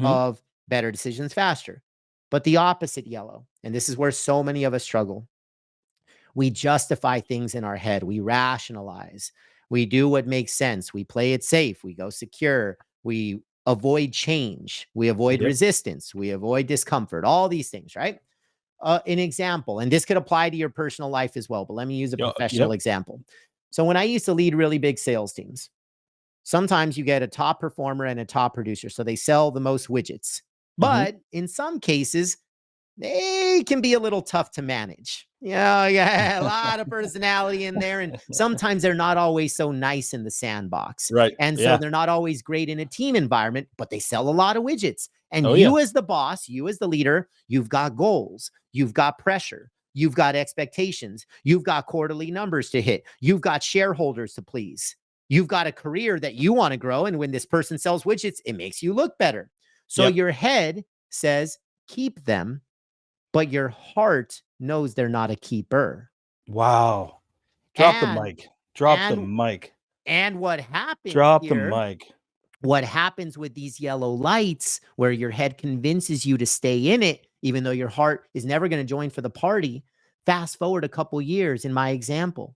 of better decisions faster. But the opposite yellow, and this is where so many of us struggle. We justify things in our head. We rationalize. We do what makes sense. We play it safe. We go secure. We avoid change. We avoid resistance. We avoid discomfort. All these things, right? An example, and this could apply to your personal life as well, but let me use a professional example. So when I used to lead really big sales teams, sometimes you get a top performer and a top producer, so they sell the most widgets. But in some cases, they can be a little tough to manage. Yeah, a lot of personality in there. And sometimes they're not always so nice in the sandbox.
Right.
And so they're not always great in a team environment, but they sell a lot of widgets. And you as the boss, you as the leader, you've got goals, you've got pressure, you've got expectations, you've got quarterly numbers to hit, you've got shareholders to please. You've got a career that you want to grow. And when this person sells widgets, it makes you look better. So your head says, keep them, but your heart knows they're not a keeper.
Wow. Drop the mic. Drop the mic.
And what happens
Drop
here,
the mic.
What happens with these yellow lights, where your head convinces you to stay in it, even though your heart is never going to join for the party. Fast forward a couple years in my example.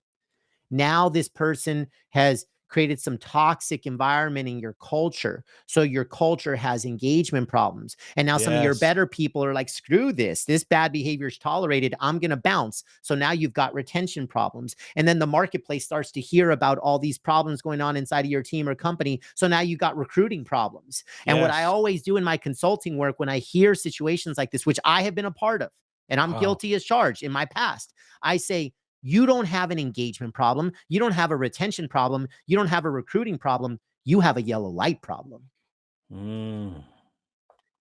Now this person has created some toxic environment in your culture. So your culture has engagement problems. And now some of your better people are like, screw this. This bad behavior is tolerated. I'm going to bounce. So now you've got retention problems. And then the marketplace starts to hear about all these problems going on inside of your team or company. So now you got recruiting problems. And what I always do in my consulting work, when I hear situations like this, which I have been a part of, and I'm guilty as charged in my past, I say, you don't have an engagement problem. You don't have a retention problem. You don't have a recruiting problem. You have a yellow light problem.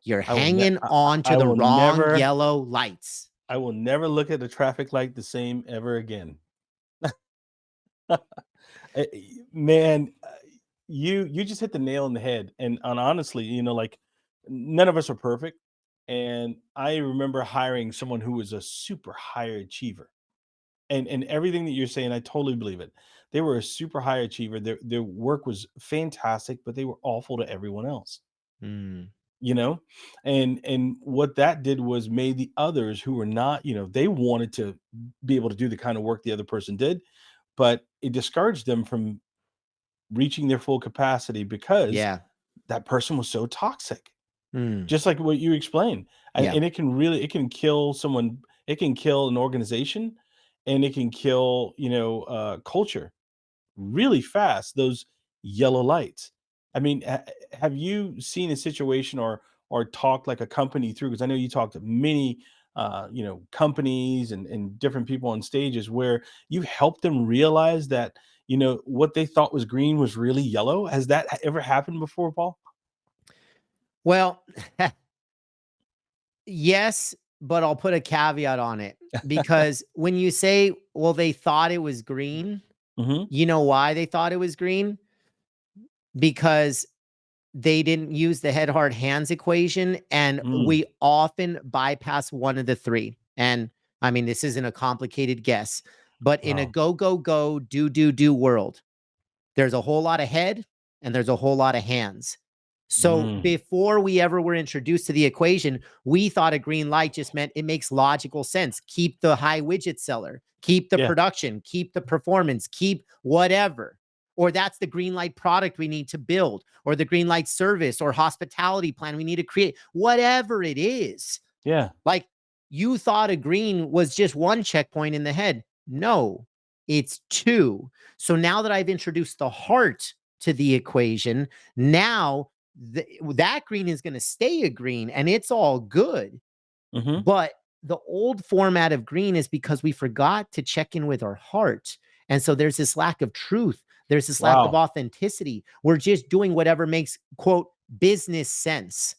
You're hanging on to the wrong yellow lights.
I will never look at the traffic light the same ever again. Man, you just hit the nail on the head. And honestly, you know, like, none of us are perfect. And I remember hiring someone who was a super high achiever. And everything that you're saying, I totally believe it. They were a super high achiever. Their work was fantastic, but they were awful to everyone else. You know, and what that did was made the others who were not, you know, they wanted to be able to do the kind of work the other person did, but it discouraged them from reaching their full capacity because that person was so toxic. Just like what you explained. And it can kill someone. It can kill an organization. And it can kill, you know, culture really fast, those yellow lights. I mean, have you seen a situation or talked like a company through? Because I know you talked to many, you know, companies and different people on stages where you helped them realize that, you know, what they thought was green was really yellow. Has that ever happened before, Paul?
Well, yes, but I'll put a caveat on it, because when you say, well, they thought it was green, you know why they thought it was green? because they didn't use the head, heart, hands equation. And
Mm.
we often bypass one of the three. And I mean, this isn't a complicated guess, but in a
Wow.
go, go, go, do world, there's a whole lot of head and there's a whole lot of hands. So
Mm.
before we ever were introduced to the equation, we thought a green light just meant it makes logical sense. Keep the high widget seller, keep the
Yeah.
production, keep the performance, keep whatever. Or that's the green light product we need to build, or the green light service or hospitality plan we need to create, whatever it is.
Yeah.
Like, you thought a green was just one checkpoint in the head. No, it's two. So now that I've introduced the heart to the equation, now that green is going to stay a green and it's all good.
Mm-hmm.
But the old format of green is because we forgot to check in with our heart. And so there's this lack of truth. There's this lack of
Wow.
authenticity. We're just doing whatever makes, quote, business sense.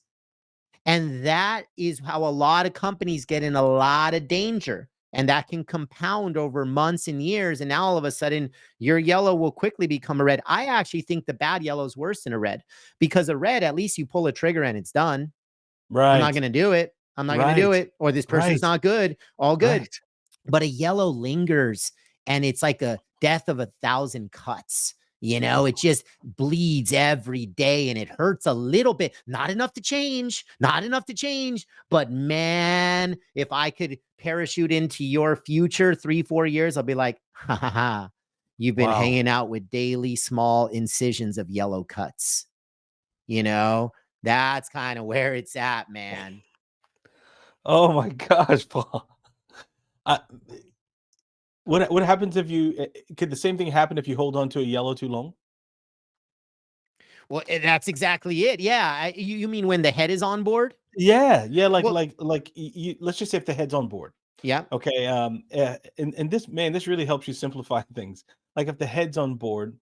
And that is how a lot of companies get in a lot of danger. And that can compound over months and years. And now all of a sudden, your yellow will quickly become a red. I actually think the bad yellow is worse than a red, because a red, at least you pull a trigger and it's done.
Right.
I'm not going to do it. I'm not going to do
Right.
it. Or this person's
Right.
not good. All good.
Right.
But a yellow lingers, and it's like a death of 1,000 cuts. You know, it just bleeds every day and it hurts a little bit. Not enough to change, not enough to change. But man, if I could parachute into your future 3-4 years, I'll be like, ha ha ha, you've been
Wow.
hanging out with daily small incisions of yellow cuts. You know, that's kind of where it's at, man.
Oh my gosh, Paul. I, what happens if you could the same thing happen if you hold on to a yellow too long?
Well, that's exactly it. Yeah. You mean when the head is on board?
Yeah, yeah, like
Well,
you let's just say if the head's on board.
yeah.
Okay, and this man, this really helps you simplify things. Like if the head's on board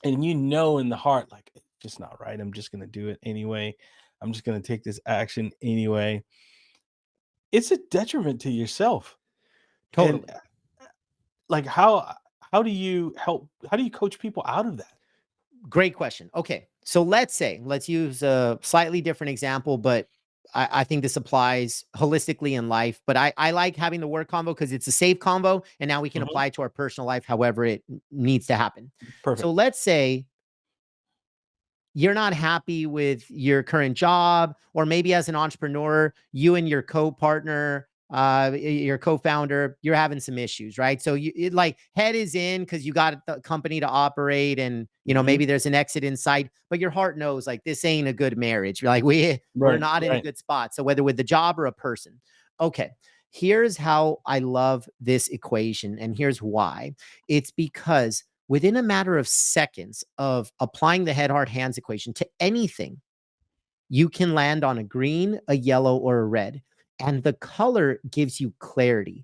and you know in the heart, like it's just not right. I'm just gonna do it anyway. I'm just gonna take this action anyway. It's a detriment to yourself. And
Totally.
like how do you coach people out of that?
Great question. Okay. So let's use a slightly different example, but I think this applies holistically in life. But I like having the word combo because it's a safe combo. And now we can
Mhm.
apply it to our personal life, however it needs to happen.
Perfect.
So let's say you're not happy with your current job, or maybe as an entrepreneur, you and your co-partner, your co-founder, you're having some issues, right? So like head is in because you got the company to operate, and
Mhm.
maybe there's an exit in sight, but your heart knows like this ain't a good marriage. You're like we're
Right,
not in a
right.
good spot. So whether with the job or a person, okay. Here's how I love this equation, and here's why. It's because within a matter of seconds of applying the head, heart, hands equation to anything, you can land on a green, a yellow, or a red. And the color gives you clarity.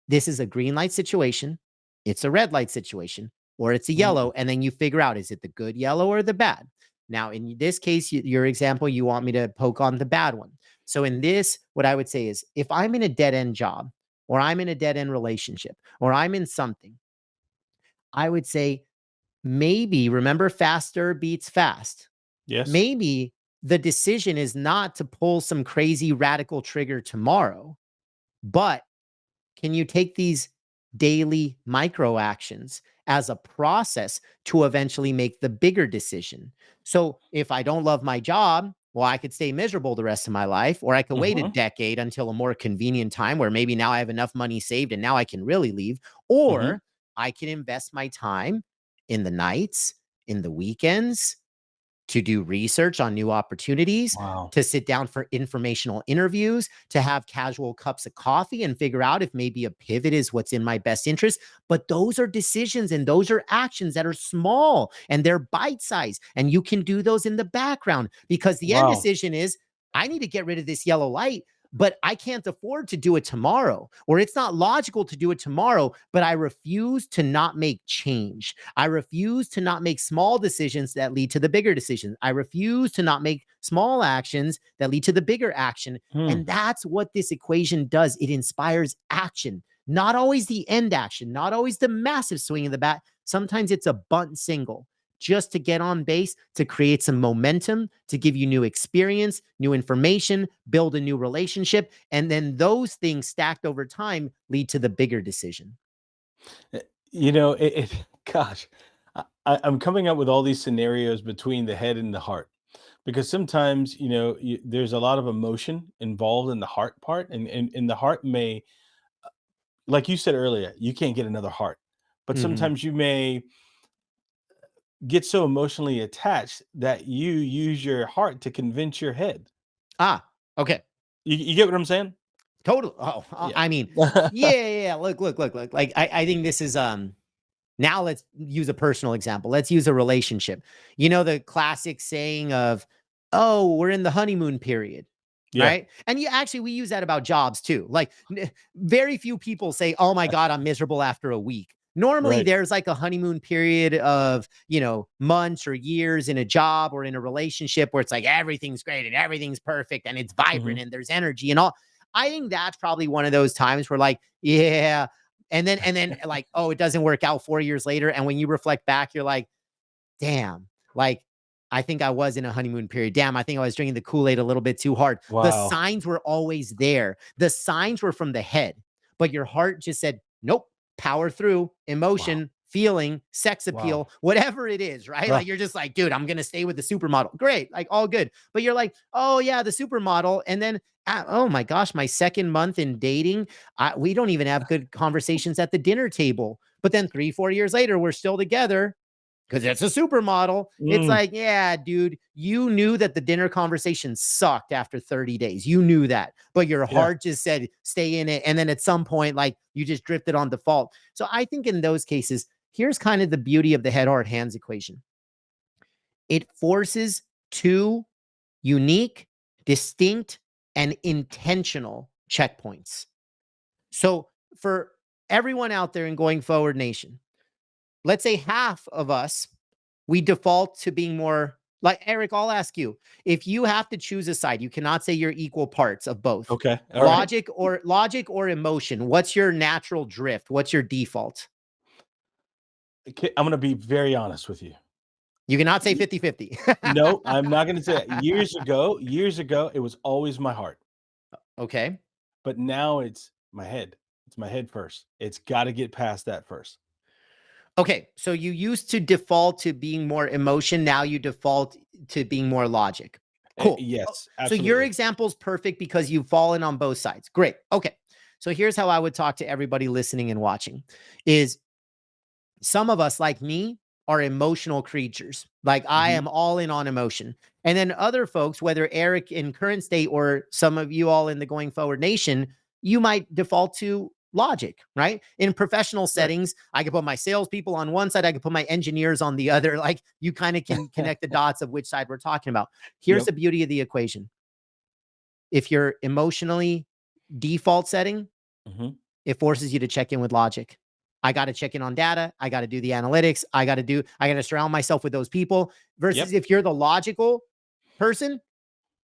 This is a green light situation, it's a red light situation, or it's a yellow. And then you figure out, is it the good yellow or the bad? Now, in this case, your example, you want me to poke on the bad one. So in this, what I would say is if I'm in a dead end job, or I'm in a dead end relationship, or I'm in something, I would say maybe remember faster beats fast.
Yes.
Maybe the decision is not to pull some crazy radical trigger tomorrow, but can you take these daily micro actions as a process to eventually make the bigger decision? So if I don't love my job, well, I could stay miserable the rest of my life, or I could wait a
Mhm.
decade until a more convenient time where maybe now I have enough money saved and now I can really leave,
Mhm.
or I can invest my time in the nights, in the weekends, to do research on new opportunities,
Wow.
to sit down for informational interviews, to have casual cups of coffee and figure out if maybe a pivot is what's in my best interest. But those are decisions and those are actions that are small and they're bite sized. And you can do those in the background, because the end
Wow.
decision is I need to get rid of this yellow light, but I can't afford to do it tomorrow, or it's not logical to do it tomorrow, but I refuse to not make change. I refuse to not make small decisions that lead to the bigger decisions. I refuse to not make small actions that lead to the bigger action.
Hmm.
And that's what this equation does. It inspires action, not always the end action, not always the massive swing of the bat. Sometimes it's a bunt single, just to get on base, to create some momentum, to give you new experience, new information, build a new relationship. And then those things stacked over time lead to the bigger decision.
You know, gosh, I'm coming up with all these scenarios between the head and the heart because sometimes, you know, there's a lot of emotion involved in the heart part, and the heart may, like you said earlier, you can't get another heart, but
Mhm.
sometimes you may get so emotionally attached that you use your heart to convince your head.
Ah, okay.
You get what I'm saying?
Total. Oh,
Yeah.
I mean, yeah, yeah, yeah. Look. Like, I think this is now let's use a personal example. Let's use a relationship. You know, the classic saying of, oh, we're in the honeymoon period,
Yeah.
right? And we use that about jobs too. Like, very few people say, oh my God, I'm miserable after a week. Normally,
Right.
there's like a honeymoon period of, months or years in a job or in a relationship where it's like everything's great and everything's perfect and it's vibrant
Mhm.
and there's energy and all. I think that's probably one of those times where, like, yeah, and then like, oh, it doesn't work out 4 years later, and when you reflect back, you're like, damn, like, I think I was in a honeymoon period. Damn, I think I was drinking the Kool-Aid a little bit too hard. The
Wow.
signs were always there. The signs were from the head, but your heart just said, nope, power through,
Wow.
emotion, feeling, sex
Wow.
appeal, whatever it is, right?
Ah,
Like, you're just like, dude, I'm gonna stay with the supermodel. Great, like, all good. But you're like, oh yeah, the supermodel, and then oh my gosh, my second month in dating, we don't even have good conversations at the dinner table. But then 3, 4 years later, we're still together because it's a supermodel. It's
mm,
like, yeah, dude, you knew that the dinner conversation sucked after 30 days. You knew that, but your
yeah.
heart just said, stay in it. And then at some point, like, you just drifted on default. So I think in those cases, here's kind of the beauty of the head, heart, hands equation. It forces two unique, distinct, and intentional checkpoints. So for everyone out there in Going Forward Nation, let's say half of us, we default to being more like Eric. I'll ask you, if you have to choose a side, you cannot say you're equal parts of both.
Okay. All right.
Logic or emotion. What's your natural drift? What's your default?
Okay, I'm gonna be very honest with you.
You cannot say
Ye
50-50.
No, I'm not gonna say that. Years ago, it was always my heart,
Okay.
but now it's my head. It's my head first. It's gotta get past that first.
Okay. So you used to default to being more emotion. Now you default to being more logic. Cool.
Yes,
So your
absolutely.
example's perfect because you've fallen on both sides. Great. Okay. So here's how I would talk to everybody listening and watching is some of us, like me, are emotional creatures. Like, I
Mhm.
am all in on emotion. And then other folks, whether Eric in current state or some of you all in the Going Forward Nation, you might default to logic, right? In professional
Right.
settings, I could put my salespeople on one side, I could put my engineers on the other. Like, you kind of can connect the dots of which side we're talking about. Here's
Yep.
the beauty of the equation. If you're emotionally default setting,
Mhm.
it forces you to check in with logic. I got to check in on data. I got to do the analytics. I got to surround myself with those people versus
Yep.
if you're the logical person,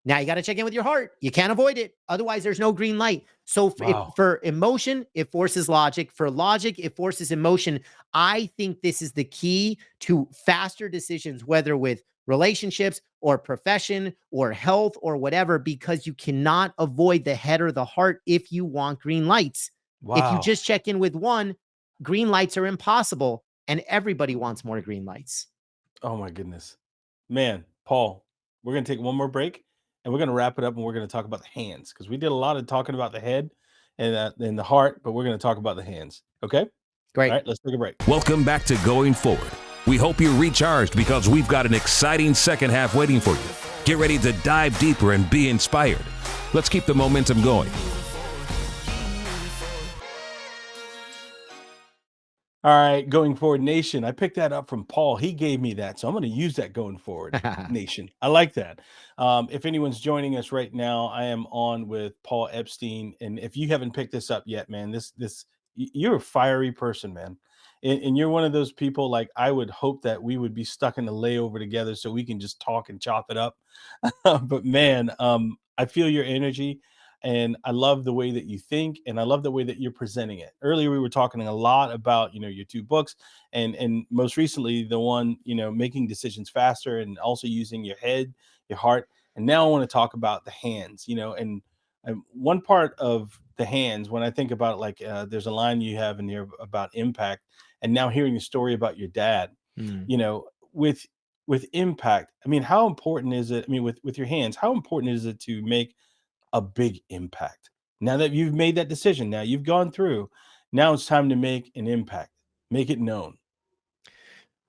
now you got to check in with your heart. You can't avoid it. Otherwise, there's no green light. So
Wow.
for emotion, it forces logic. For logic, it forces emotion. I think this is the key to faster decisions, whether with relationships or profession or health or whatever, because you cannot avoid the head or the heart if you want green lights. If you
Wow.
just check in with one, green lights are impossible. And everybody wants more green lights.
Oh my goodness. Man, Paul, we're gonna take one more break and we're gonna wrap it up and we're gonna talk about the hands because we did a lot of talking about the head and the heart, but we're gonna talk about the hands. Okay? All
Great.
right, let's take a break.
Welcome back to Going Forward. We hope you're recharged because we've got an exciting second half waiting for you. Get ready to dive deeper and be inspired. Let's keep the momentum going.
All right, going forward, nation. I picked that up from Paul. He gave me that, so I'm going to use that going forward, nation. I like that. If anyone's joining us right now, I am on with Paul Epstein, and if you haven't picked this up yet, man, you're a fiery person, man, and you're one of those people. Like, I would hope that we would be stuck in a layover together so we can just talk and chop it up. But man, I feel your energy. And I love the way that you think, and I love the way that you're presenting it. Earlier we were talking a lot about, your two books, and most recently the one, making decisions faster, and also using your head, your heart. And now I want to talk about the hands, and one part of the hands, when I think about, like, there's a line you have in here about impact, and now hearing the story about your dad,
Mm.
you know, with impact. I mean, how important is it? I mean, with your hands, how important is it to make a big impact? Now that you've made that decision, now you've gone through, now it's time to make an impact, make it known.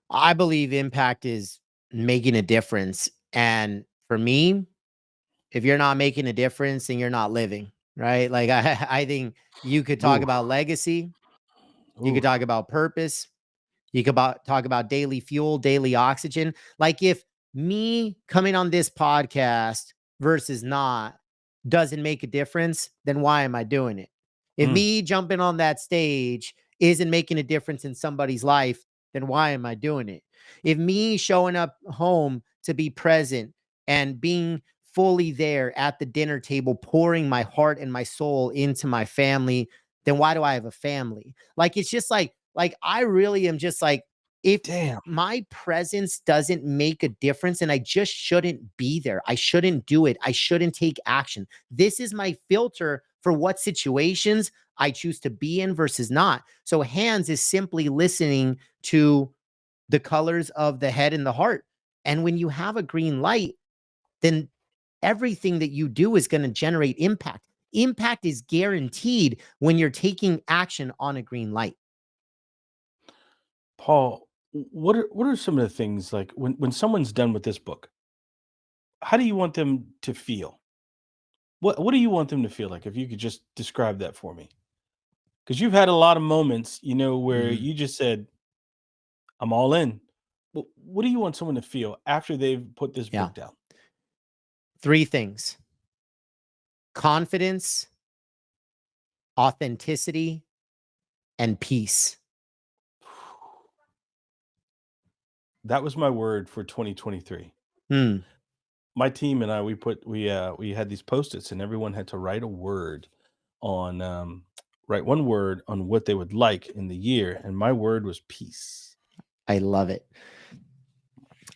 I believe impact is making a difference. And for me, if you're not making a difference, then you're not living, right? Like I think you could talk
Ooh,
about legacy, you could
ooh,
talk about purpose, you could talk about daily fuel, daily oxygen. Like if me coming on this podcast versus not doesn't make a difference, then why am I doing it? If
mm,
me jumping on that stage isn't making a difference in somebody's life, then why am I doing it? If me showing up home to be present and being fully there at the dinner table, pouring my heart and my soul into my family, then why do I have a family? Like it's just like I really am just like, if
damn.
my presence doesn't make a difference, and I just shouldn't be there. I shouldn't do it. I shouldn't take action. This is my filter for what situations I choose to be in versus not. So hands is simply listening to the colors of the head and the heart. And when you have a green light, then everything that you do is going to generate impact. Impact is guaranteed when you're taking action on a green light.
Paul, what are some of the things, like, when someone's done with this book, how do you want them to feel? What do you want them to feel like, if you could just describe that for me? Because you've had a lot of moments, where
Mhm.
you just said, I'm all in. What do you want someone to feel after they've put this
Yeah.
book down?
Three things: confidence, authenticity, and peace.
That was my word for 2023.
Hmm.
My team and I, we had these Post-its, and everyone had to write a word on, write one word on what they would like in the year, and my word was peace.
I love it.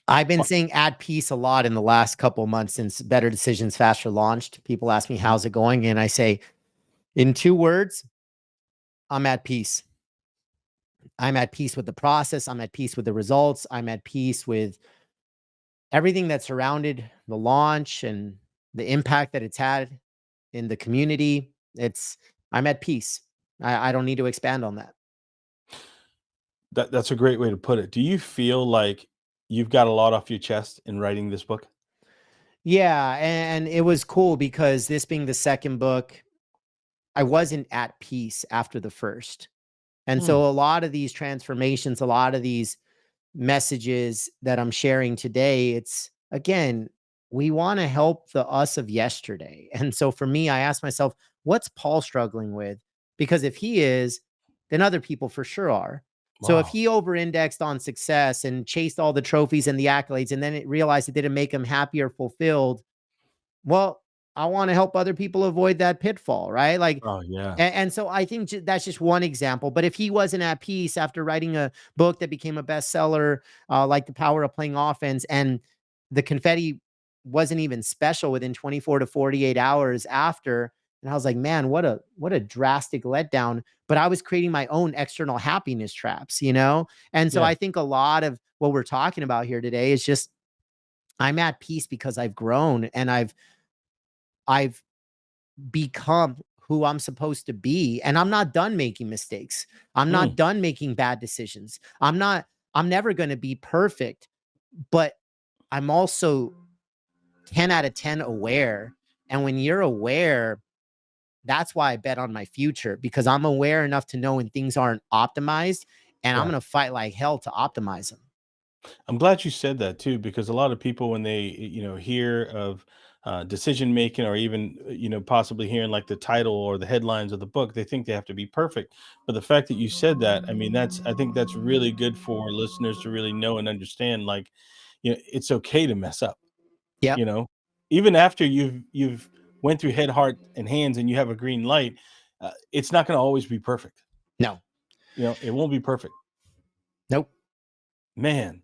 I've been
Wha
saying at peace a lot in the last couple months since Better Decisions Faster launched. People ask me,
Mhm.
how's it going? And I say, in two words, I'm at peace. I'm at peace with the process. I'm at peace with the results. I'm at peace with everything that surrounded the launch and the impact that it's had in the community. I'm at peace. I don't need to expand on that.
That's a great way to put it. Do you feel like you've got a lot off your chest in writing this book?
Yeah. And it was cool because this being the second book, I wasn't at peace after the first. And
Mm,
so a lot of these transformations, a lot of these messages that I'm sharing today, it's again, we want to help the us of yesterday. And so for me, I asked myself, what's Paul struggling with? Because if he is, then other people for sure are. So if
wow.
he over indexed on success and chased all the trophies and the accolades, and then it realized it didn't make him happy or fulfilled, well, I want to help other people avoid that pitfall, right? Like,
Oh, yeah.
and so I think that's just one example. But if he wasn't at peace after writing a book that became a bestseller, like The Power of Playing Offense, and the confetti wasn't even special within 24 to 48 hours after, and I was like, man, what a drastic letdown. But I was creating my own external happiness traps, you know? And so
Yeah.
I think a lot of what we're talking about here today is just I'm at peace because I've grown and I've become who I'm supposed to be. And I'm not done making mistakes. I'm not
Mm,
done making bad decisions. I'm never going to be perfect, but I'm also 10 out of 10 aware. And when you're aware, that's why I bet on my future, because I'm aware enough to know when things aren't optimized, and I'm
yeah.
going to fight like hell to optimize them.
I'm glad you said that too, because a lot of people, when they, hear of decision making, or even, possibly hearing like the title or the headlines of the book, they think they have to be perfect. But the fact that you said that, I mean, I think that's really good for listeners to really know and understand. Like, it's okay to mess up.
Yep.
you know Even after you've went through head, heart, and hands, and you have a green light, it's not going to always be perfect.
No.
It won't be perfect.
Nope.
Man,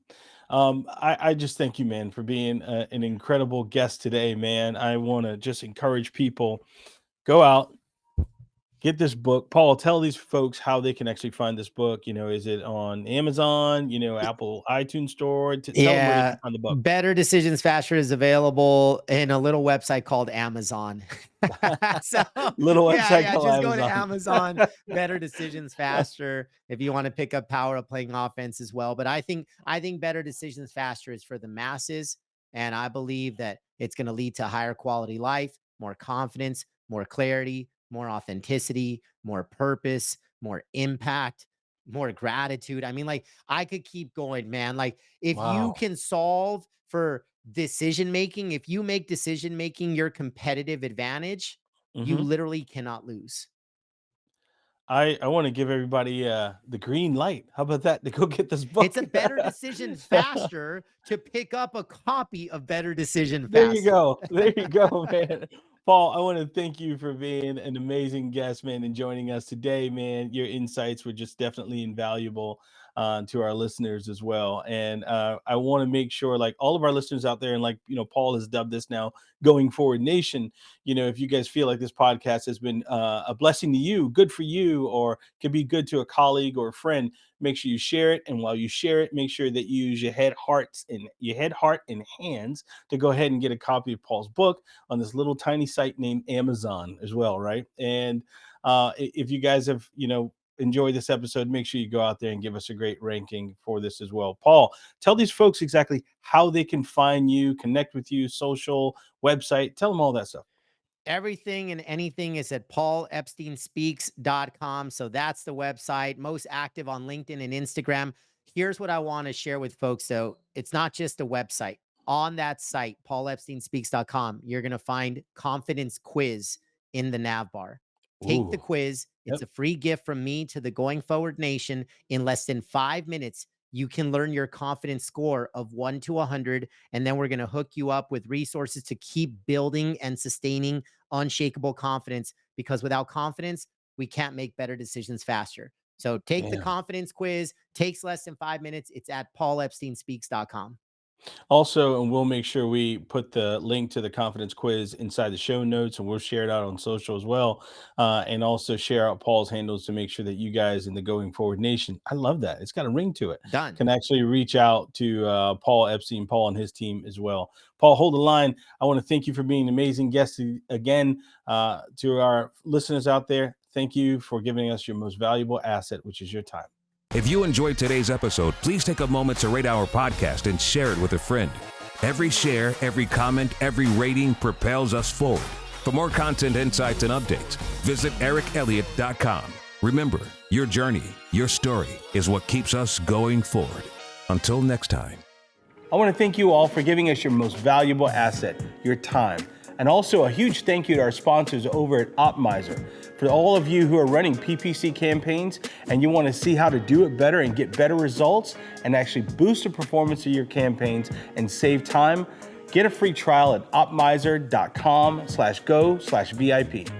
I just thank you, man, for being an incredible guest today, man. I want to just encourage people, go out, get this book. Paul, tell these folks how they can actually find this book. Is it on Amazon, Apple iTunes Store? Tell them where they can find the book.
Better Decisions Faster is available in a little website called Amazon. So
Little website
just
called
go to
Amazon.
Amazon. Better Decisions Faster if you want to pick up Power of Playing Offense as well. But I think Better Decisions Faster is for the masses, and I believe that it's going to lead to higher quality life, more confidence, more clarity, more authenticity, more purpose, more impact, more gratitude. I mean, like, I could keep going, man. Like, if you can solve for decision making, if you make decision making your competitive advantage, you literally cannot lose.
I want to give everybody the green light. How about that? To go get this book.
It's a Better Decision Faster to pick up a copy of Better Decision Faster.
There you go. There you go, man. Paul, I want to thank you for being an amazing guest, man, and joining us today, man. Your insights were just definitely invaluable to our listeners as well. And I want to make sure, like, all of our listeners out there, and like, Paul has dubbed this now Going Forward Nation, if you guys feel like this podcast has been a blessing to you, good for you, or could be good to a colleague or a friend, make sure you share it. And while you share it, make sure that you use your head, heart, and hands to go ahead and get a copy of Paul's book on this little tiny site named Amazon as well, right? And if you guys have, enjoy this episode, make sure you go out there and give us a great ranking for this as well. Paul, tell these folks exactly how they can find you, connect with you, social, website, tell them all that stuff.
Everything and anything is at paulepsteinspeaks.com. So that's the website, most active on LinkedIn and Instagram. Here's what I want to share with folks, though. It's not just a website. On that site, paulepsteinspeaks.com, you're going to find confidence quiz in the nav bar. Take the quiz. It's a free gift from me to the Going Forward Nation. In less than 5 minutes, you can learn your confidence score of 1 to 100. And then we're going to hook you up with resources to keep building and sustaining unshakable confidence, because without confidence, we can't make better decisions faster. So take the confidence quiz. Takes less than 5 minutes. It's at paulepsteinspeaks.com.
Also, and we'll make sure we put the link to the confidence quiz inside the show notes, and we'll share it out on social as well. And also share out Paul's handles to make sure that you guys in the Going Forward Nation, I love that, it's got a ring to it, can actually reach out to Paul Epstein, Paul and his team as well. Paul, hold the line. I want to thank you for being an amazing guest again. To our listeners out there, thank you for giving us your most valuable asset, which is your time.
If you enjoyed today's episode, please take a moment to rate our podcast and share it with a friend. Every share, every comment, every rating propels us forward. For more content, insights, and updates, visit ericelliott.com. Remember, your journey, your story is what keeps us going forward. Until next time.
I want to thank you all for giving us your most valuable asset, your time. And also a huge thank you to our sponsors over at Optmyzr. For all of you who are running PPC campaigns and you want to see how to do it better and get better results and actually boost the performance of your campaigns and save time, get a free trial at optmyzr.com/go/VIP.